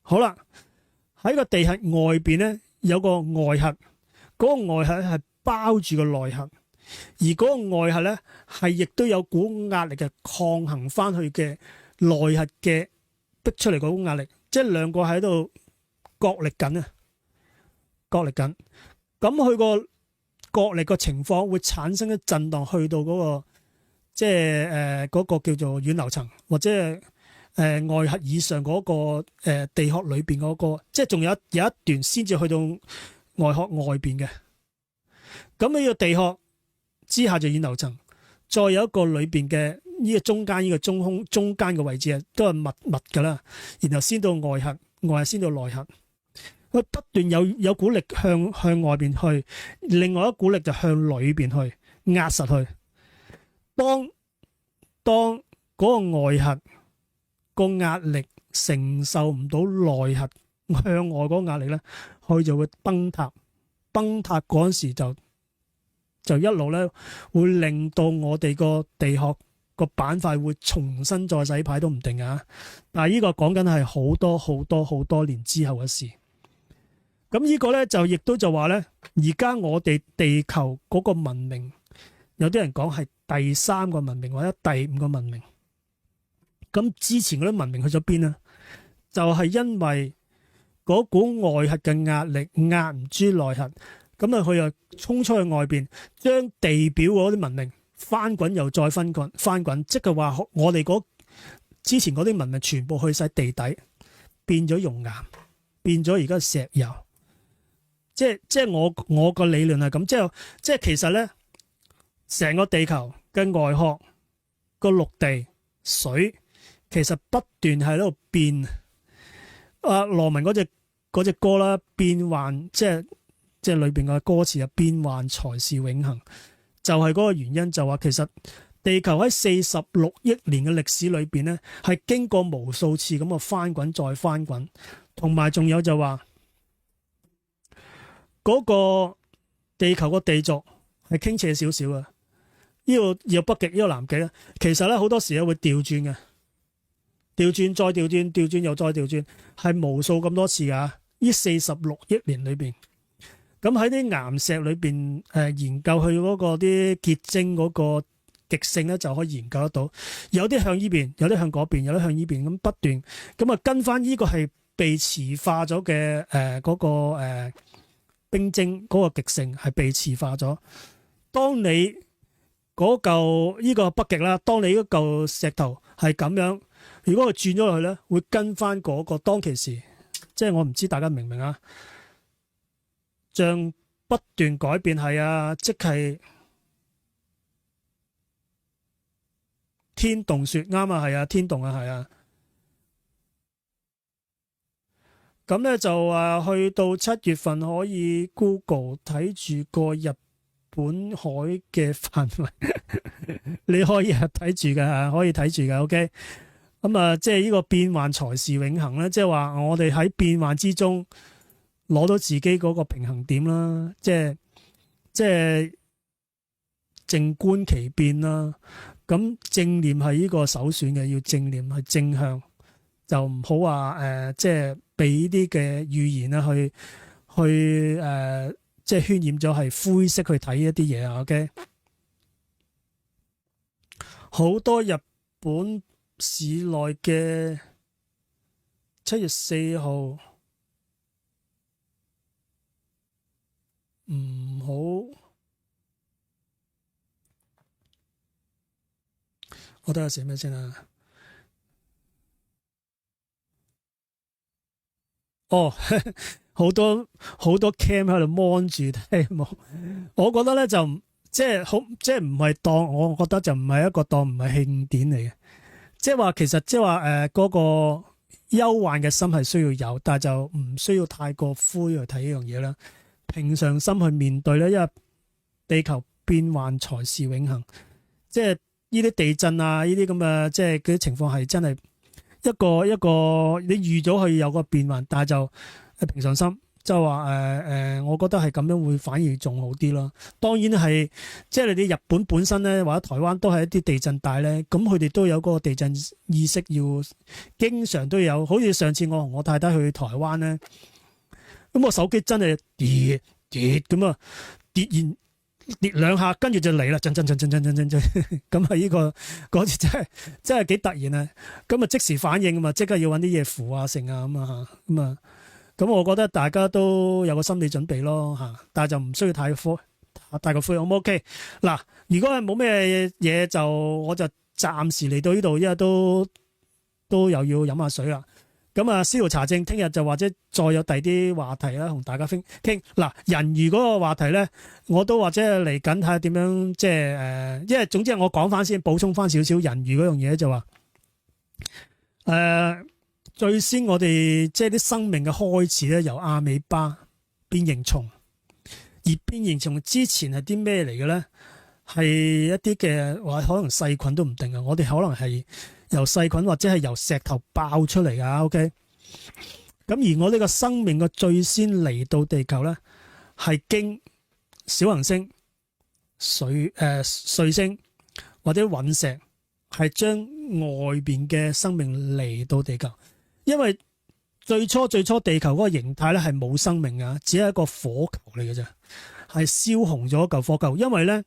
A: 好啦，喺個地核外邊咧有個外核，嗰個外核係包住個內核。而嗰個外核咧，係亦都有股壓力嘅抗衡翻去嘅內核嘅逼出嚟嗰股壓力，即係兩個喺度角力緊啊，角力緊。咁佢個角力個情況會產生一震盪，去到嗰個即係嗰個叫做軟流層或者外核以上嗰個地殼裏邊嗰個，即係仲有一段先至去到外殼外邊嘅。咁呢個地殼之下就軟流層，再有一個裏邊嘅呢個中間呢個中空中間嘅位置啊，都係密噶啦。然後先到外核，外核先到內核，佢不斷有股力向外邊去，另外一股力就向裏邊去壓實去。當嗰個外核個壓力承受唔到內核向外嗰個壓力咧，佢就會崩塌。崩塌嗰陣時就一路咧會令到我哋個地殼個板塊會重新再洗牌都唔定啊！但係呢個講緊係好多年之後嘅事。咁呢個咧就亦都就話咧，而家我哋地球嗰個文明，有啲人講係第3個文明或者第5個文明。咁之前嗰啲文明去咗邊啊？就係因為嗰股外核嘅壓力壓唔住內核。咁啊，佢又衝出去外邊，將地表嗰啲文明翻滾又再翻滾，即係話我哋之前嗰啲文明全部去晒地底，變咗熔岩，變咗而家石油。即係我個理論係咁，即係其實咧，成個地球嘅外殼個陸地水，其實不斷喺度變。羅文嗰隻歌啦，變幻即係裏邊嘅歌詞啊，變幻才是永恆，就係嗰個原因，就話其實地球喺46億年嘅歷史裏邊咧，係經過無數次咁嘅翻滾再翻滾，同埋仲有就話嗰個地球個地軸係傾斜少少啊，呢個有北極呢個南極咧，其實咧好多時咧會調轉嘅，調轉再調轉，調轉又再調轉，係無數咁多次㗎。呢46億年裏邊，咁喺啲岩石裏邊研究佢嗰個啲結晶嗰個極性咧，就可以研究得到。有啲向呢邊，有啲向嗰邊，有啲向呢邊，咁不斷咁啊，跟翻呢個係被磁化咗嘅嗰個冰晶嗰個極性係被磁化咗。當你嗰嚿呢個北極啦，當你嗰嚿石頭係咁樣，如果佢轉咗落去咧，會跟翻嗰個當其時。即係我唔知大家明唔明啊？像不斷改變係啊，即係天動說啱啊，係啊，天動啊，係啊。咁咧就去到7月份可以 Google 睇住個日本海嘅範圍，你可以睇住㗎，可以睇住㗎。OK。咁啊，即係呢個變幻才是永恆咧，即係話我哋喺變幻之中攞到自己嗰個平衡點啦，即係靜觀其變啦。咁正念係呢個首選嘅，要正念係正向，就唔好話即係俾啲嘅語言啦去即係渲染咗係灰色去睇一啲嘢啊。OK，好多日本市內嘅7月4號唔好，我睇下寫咩先啦。哦，好多 cam 喺度 mon 住睇冇，我覺得咧就即係唔係當，我覺得就唔係一個當，唔係慶典嚟嘅。即係話，其實即係話嗰個憂患嘅心係需要有，但係就唔需要太過灰去睇呢樣嘢啦。平常心去面對咧，因為地球變幻才是永恆。即係呢啲地震啊，呢啲咁嘅即係嗰啲情況係真係一個你預咗佢有個變幻，但係就平常心。就係話我覺得係咁樣會反而仲好啲咯。當然係，即係你哋日本本身咧，或者台灣都係一啲地震帶咧，咁佢哋都有嗰個地震意識，要經常都有。好似上次我同我太太去台灣咧，咁我手機真係跌咁啊，跌兩下，跟住就嚟啦，震，咁啊呢個嗰次真係幾突然啊！咁啊即時反應啊嘛，即刻要揾啲嘢扶啊剩啊咁啊咁啊。咁我覺得大家都有個心理準備咯嚇，但係就唔需要太過灰，好唔 OK？嗱，如果係冇咩嘢就我就暫時嚟到呢度，因為都又要飲下水啦。咁啊，司徒查證聽日就或者再有第啲話題啦，同大家傾。嗱，人魚嗰個話題咧，我都或者嚟緊睇下點樣，即係因為總之我講翻先，補充翻少少人魚嗰樣嘢就話最先我哋即係啲生命嘅開始咧，由阿美巴變形蟲，而變形蟲之前係啲咩嚟嘅咧？係一啲嘅話可能細菌都唔定啊！我哋可能係由細菌或者係由石頭爆出嚟噶。OK，咁而我呢個生命嘅最先嚟到地球咧，係經小行星、彗星或者隕石，係將外邊嘅生命嚟到地球。因為最初地球嗰個形態咧係冇生命噶，只係一個火球嚟嘅啫，係燒紅咗一嚿火球。因為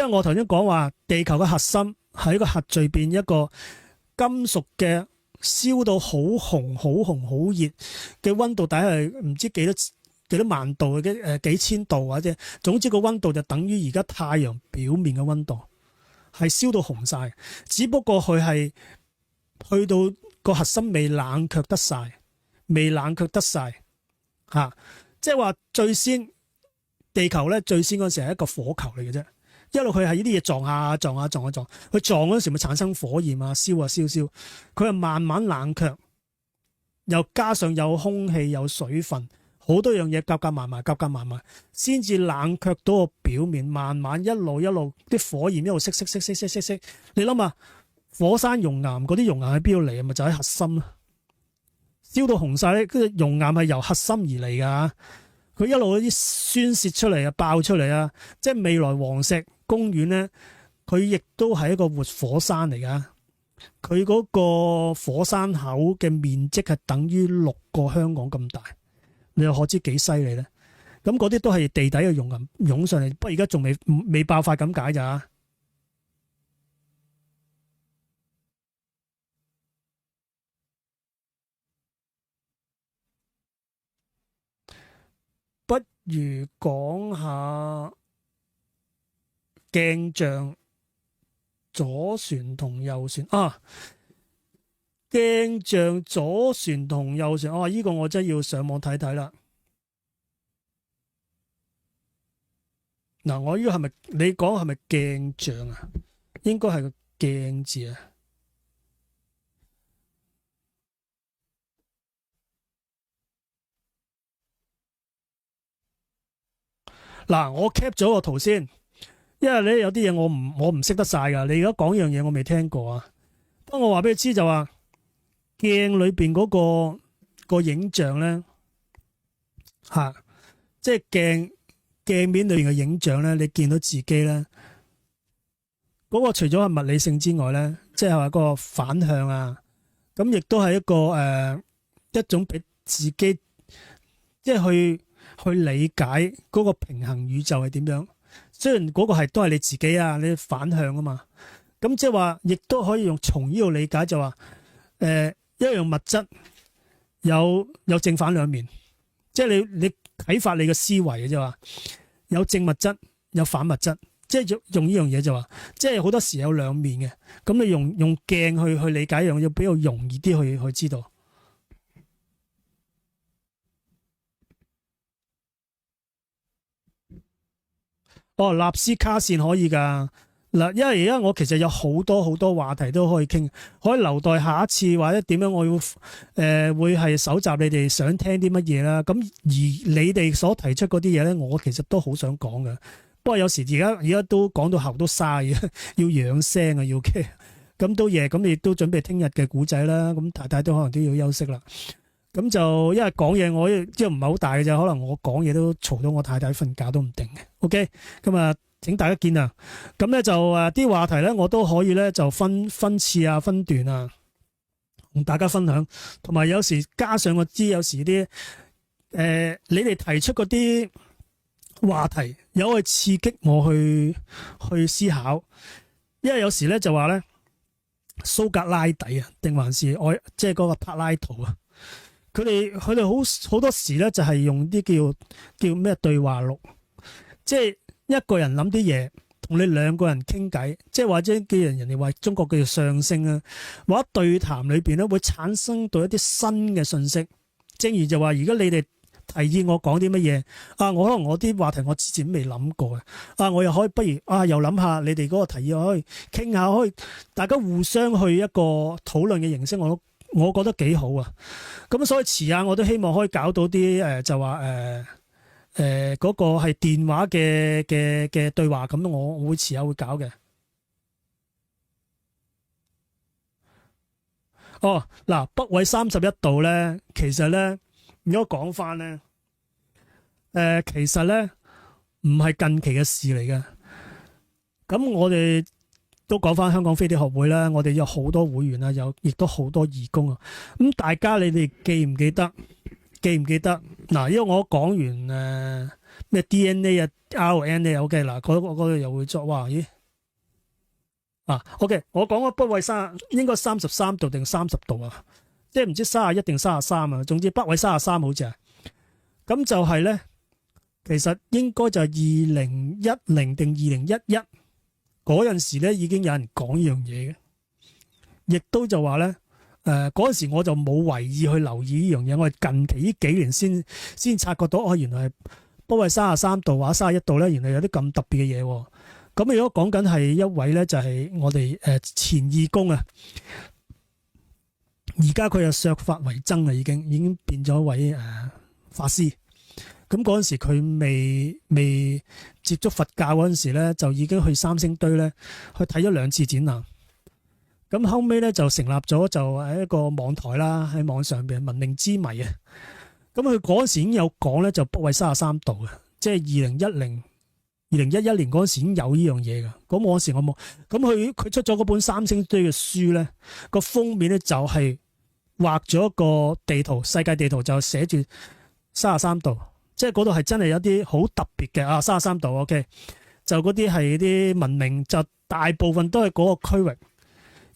A: 我頭先講話地球嘅核心係一個核聚變，一個金屬嘅燒到好紅好熱嘅溫度，大概係唔知幾多萬度嘅幾千度或者，總之個溫度就等於而家太陽表面嘅溫度，係燒到紅晒。只不過佢係去到個核心未冷卻得晒嚇，即係話最先地球咧最先嗰時係一個火球嚟嘅啫，一路佢係呢啲嘢撞，佢撞嗰時咪產生火焰啊，燒啊燒，佢係慢慢冷卻，又加上有空氣有水分，好多樣嘢夾埋，先至冷卻到個表面，慢慢一路啲火焰一路熄。你諗下，火山熔岩嗰啲熔岩喺邊度嚟啊？咪就喺核心咯，燒到紅晒咧，跟住熔岩係由核心而嚟噶。佢一路嗰啲宣泄出嚟啊，爆出嚟啊，即係未來黃石公園咧，佢亦都係一個活火山嚟噶。佢嗰個火山口嘅面積係等於6個香港咁大，你又可知幾犀利咧？咁嗰啲都係地底嘅熔岩湧上嚟，不過而家仲未爆發咁解咋。不如講下鏡像左旋同右旋啊！鏡像左旋同右旋，呢個我真係要上網睇睇啦。嗱，我呢個係咪你講係咪鏡像啊？應該係個鏡字啊。嗱，我 cap 咗個圖先，因為咧有啲嘢我唔識得晒噶。你而家講樣嘢我未聽過啊。不過我話俾你知就話鏡裏邊嗰個影像咧吓，即係鏡面裏邊嘅影像咧，你見到自己咧嗰個除咗係物理性之外咧，即係話個反向啊，咁亦都係一個一種俾自己即係去理解嗰個平衡宇宙係點樣。雖然嗰個都係你自己啊，你反向啊嘛。咁即係話，亦都可以從呢度理解就話，一樣物質有正反兩面，即係你啟發你嘅思維嘅啫話，有正物質有反物質，即係用呢樣嘢就話，即係好多時有兩面嘅。咁你用鏡去理解一樣嘢，比較容易啲去知道。納斯卡線可以㗎嗱，因為而家我其實有好多話題都可以傾，可以留待下一次或者點樣，我要會係搜集你哋想聽啲乜嘢啦。咁而你哋所提出嗰啲嘢咧，我其實都好想講嘅。不過有時而家都講到喉都沙嘅，要養聲啊，要嘅。咁都夜，咁亦都準備聽日嘅古仔啦。咁太太都可能都要休息啦。咁就因為講嘢，我即係唔係好大嘅啫，可能我講嘢都嘈到我太太瞓覺都唔定嘅。OK，咁啊，請大家見啊。咁咧就啲話題咧，我都可以咧就分次啊、分段啊，同大家分享。同埋有時加上我知，有時啲你哋提出嗰啲話題，有去刺激我去思考。因為有時咧就話咧蘇格拉底啊，定還是即係嗰個柏拉圖啊。佢哋好多時咧就係用啲叫咩對話錄，即係一個人諗啲嘢，同你兩個人傾偈，即係或者叫人哋話中國叫做相聲啊，或者對談裏邊咧會產生到一啲新嘅信息。正如就話，如果你哋提議我講啲乜嘢啊，我可能我啲話題我之前未諗過嘅啊，我又可以不如又諗下你哋嗰個提議，可以傾下，可以大家互相去一個討論嘅形式，我覺得幾好啊！咁所以遲下我都希望可以搞到啲就話嗰個係電話嘅對話，咁我會遲下會搞嘅。嗱，北緯31度咧，其實咧如果講翻咧，其實咧唔係近期嘅事嚟嘅。咁我哋都講翻香港飛碟學會啦，我哋有好多會員啊，亦都好多義工啊。咁大家你哋記唔記得？嗱，因為我講完咩 DNA 啊、RNA OK 嗱，嗰度又會作哇咦OK， 我講咗北緯應該33度定30度啊，即係唔知31定33啊。總之北緯33好似啊。咁就係咧，其實應該就係2010定2011。嗰陣時咧已經有人講呢樣嘢嘅，亦都就話咧嗰陣時我就冇為意去留意呢樣嘢，我係近期呢幾年先察覺到原來係北緯33度或者31度咧，原來有啲咁特別嘅嘢。咁如果講緊係一位咧，就係我哋前義工啊，而家佢又削髮為僧啊，已經變咗一位法師。咁嗰陣時佢未接觸佛教嗰陣時咧，就已經去三星堆咧去睇咗2次展覽。咁後尾咧就成立咗就係一個網台啦，喺網上邊文明之謎啊。咁佢嗰陣時已經有講咧，就北緯33度嘅，即係2011年嗰陣時已經有呢樣嘢嘅。咁嗰陣時我冇。咁佢出咗嗰本三星堆嘅書咧，個封面咧就係畫咗一個地圖，世界地圖就寫住33度，即係嗰度係真係有啲好特別嘅啊！33度 OK， 就嗰啲係啲文明，就大部分都係嗰個區域。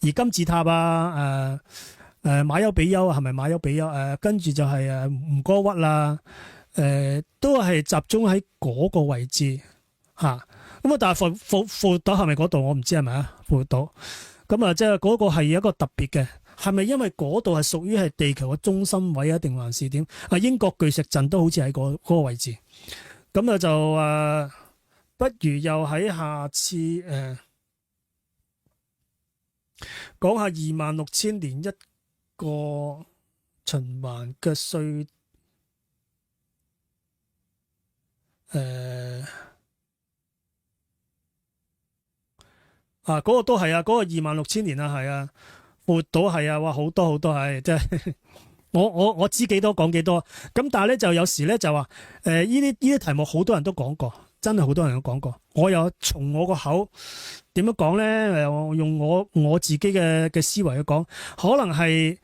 A: 而金字塔啊，馬丘比丘係咪馬丘比丘？跟住就係吳哥窟啦，都係集中喺嗰個位置嚇。咁啊，但係復活島係咪嗰度？我唔知係咪啊？復活島咁啊，即係嗰個係一個特別嘅，係咪因為嗰度係屬於係地球嘅中心位啊？定還是點？啊，英國巨石陣都好似喺嗰個位置。咁啊就不如又喺下次講下26,000年一個循環嘅歲嗰個都係啊，嗰個26,000年啊，係啊，活到係啊，哇，好多好多係，即係我知幾多講幾多。咁但係咧就有時咧就話呢啲題目好多人都講過，真係好多人都講過。我又從我個口點樣講咧？用我自己嘅思維去講，可能係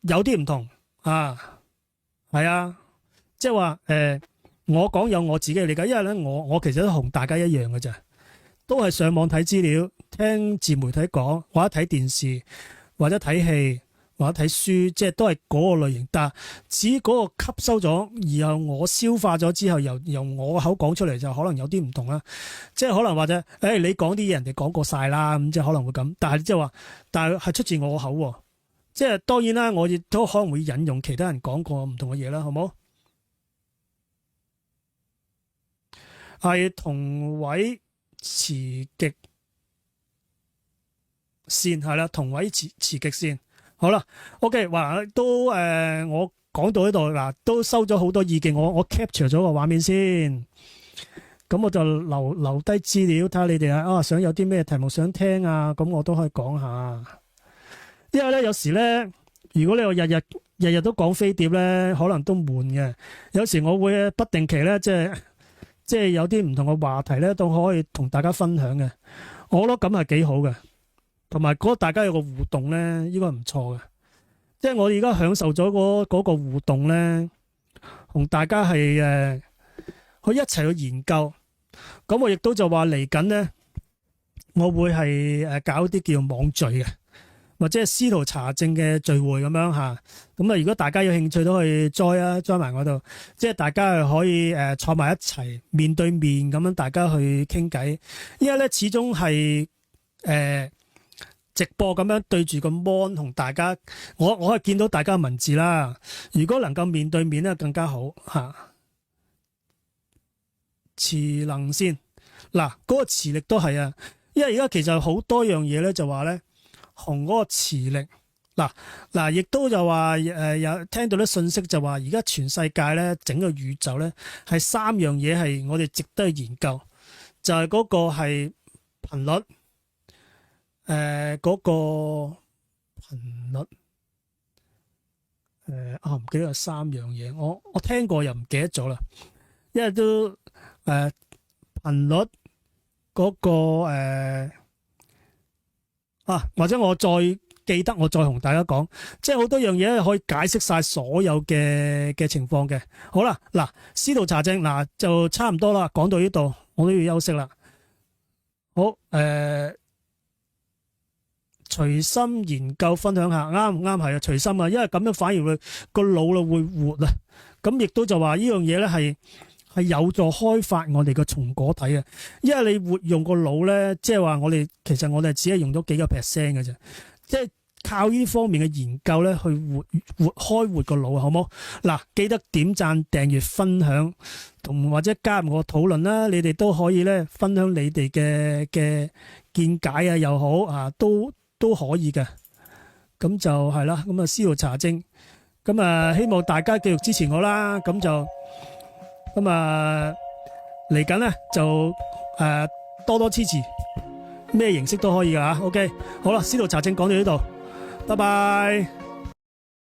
A: 有啲唔同啊，係啊，即係話我講有我自己嘅理解，因為咧我其實都同大家一樣嘅咋。都係上網睇資料，聽自媒體講，或者睇電視，或者睇戲，或者睇書，即係都係嗰個類型。但係至於嗰個吸收咗，然後我消化咗之後，由我口講出嚟就可能有啲唔同啦。即係可能或者，你講啲嘢人哋講過晒啦，咁即係可能會咁。但係即係話，但係出自我口喎。即係當然啦，我亦都可能會引用其他人講過唔同嘅嘢啦，好冇？係同位磁極線係啦，同位磁極線好啦。OK， 話都我講到呢度嗱，都收咗好多意見，我 capture 咗個畫面先，咁我就留低資料，睇下你哋啊想有啲咩題目想聽啊，咁我都可以講下。因為咧有時咧，如果你話日日都講飛碟咧，可能都悶嘅。有時我會不定期咧，即係有啲唔同嘅話題咧，都可以同大家分享嘅。我覺得咁係幾好嘅，同埋覺得大家有個互動咧，應該唔錯嘅。即係我而家享受咗嗰個互動咧，同大家係去一齊去研究。咁我亦都就話嚟緊咧，我會係搞啲叫網聚嘅，或者係師徒查證嘅聚會咁樣嚇。咁啊，如果大家有興趣都可以 join 埋我度，即係大家係可以坐埋一齊面對面咁樣，大家去傾偈。因為咧始終係直播咁樣對住個 mon 同大家，我係見到大家嘅文字啦。如果能夠面對面咧，更加好嚇。磁能線嗱，嗰個磁力都係啊，因為而家其實好多樣嘢咧，就話咧同嗰個磁力嗱，亦都就話有聽到啲信息就話，而家全世界咧整個宇宙咧係3樣嘢係我哋值得去研究，就係嗰個係頻率，嗰個頻率，唔記得有3樣嘢，我聽過又唔記得咗啦，因為都頻率嗰個或者我再記得，我再同大家講，即係好多樣嘢可以解釋晒所有嘅情況嘅。好啦，嗱，師徒查證嗱就差唔多啦，講到呢度我都要休息啦。好，隨心研究分享下，啱唔啱？係啊，隨心啊，因為咁樣反而會個腦會活啊。咁亦都就話呢樣嘢咧係有助開發我哋嘅松果體嘅，因為你活用個腦咧，即係話其實我哋只係用咗幾個 percent 嘅啫，即係靠呢方面嘅研究咧，去開活個腦，好冇？嗱，記得點讚、訂閱、分享，同或者加入我討論啦。你哋都可以咧分享你哋嘅見解啊，又好啊，都可以嘅。咁就係啦。咁啊，司徒查證。咁啊，希望大家繼續支持我啦。咁就咁啊，嚟緊咧就多多支持，咩形式都可以噶吓。OK，好啦，司徒查證講到呢度，拜拜。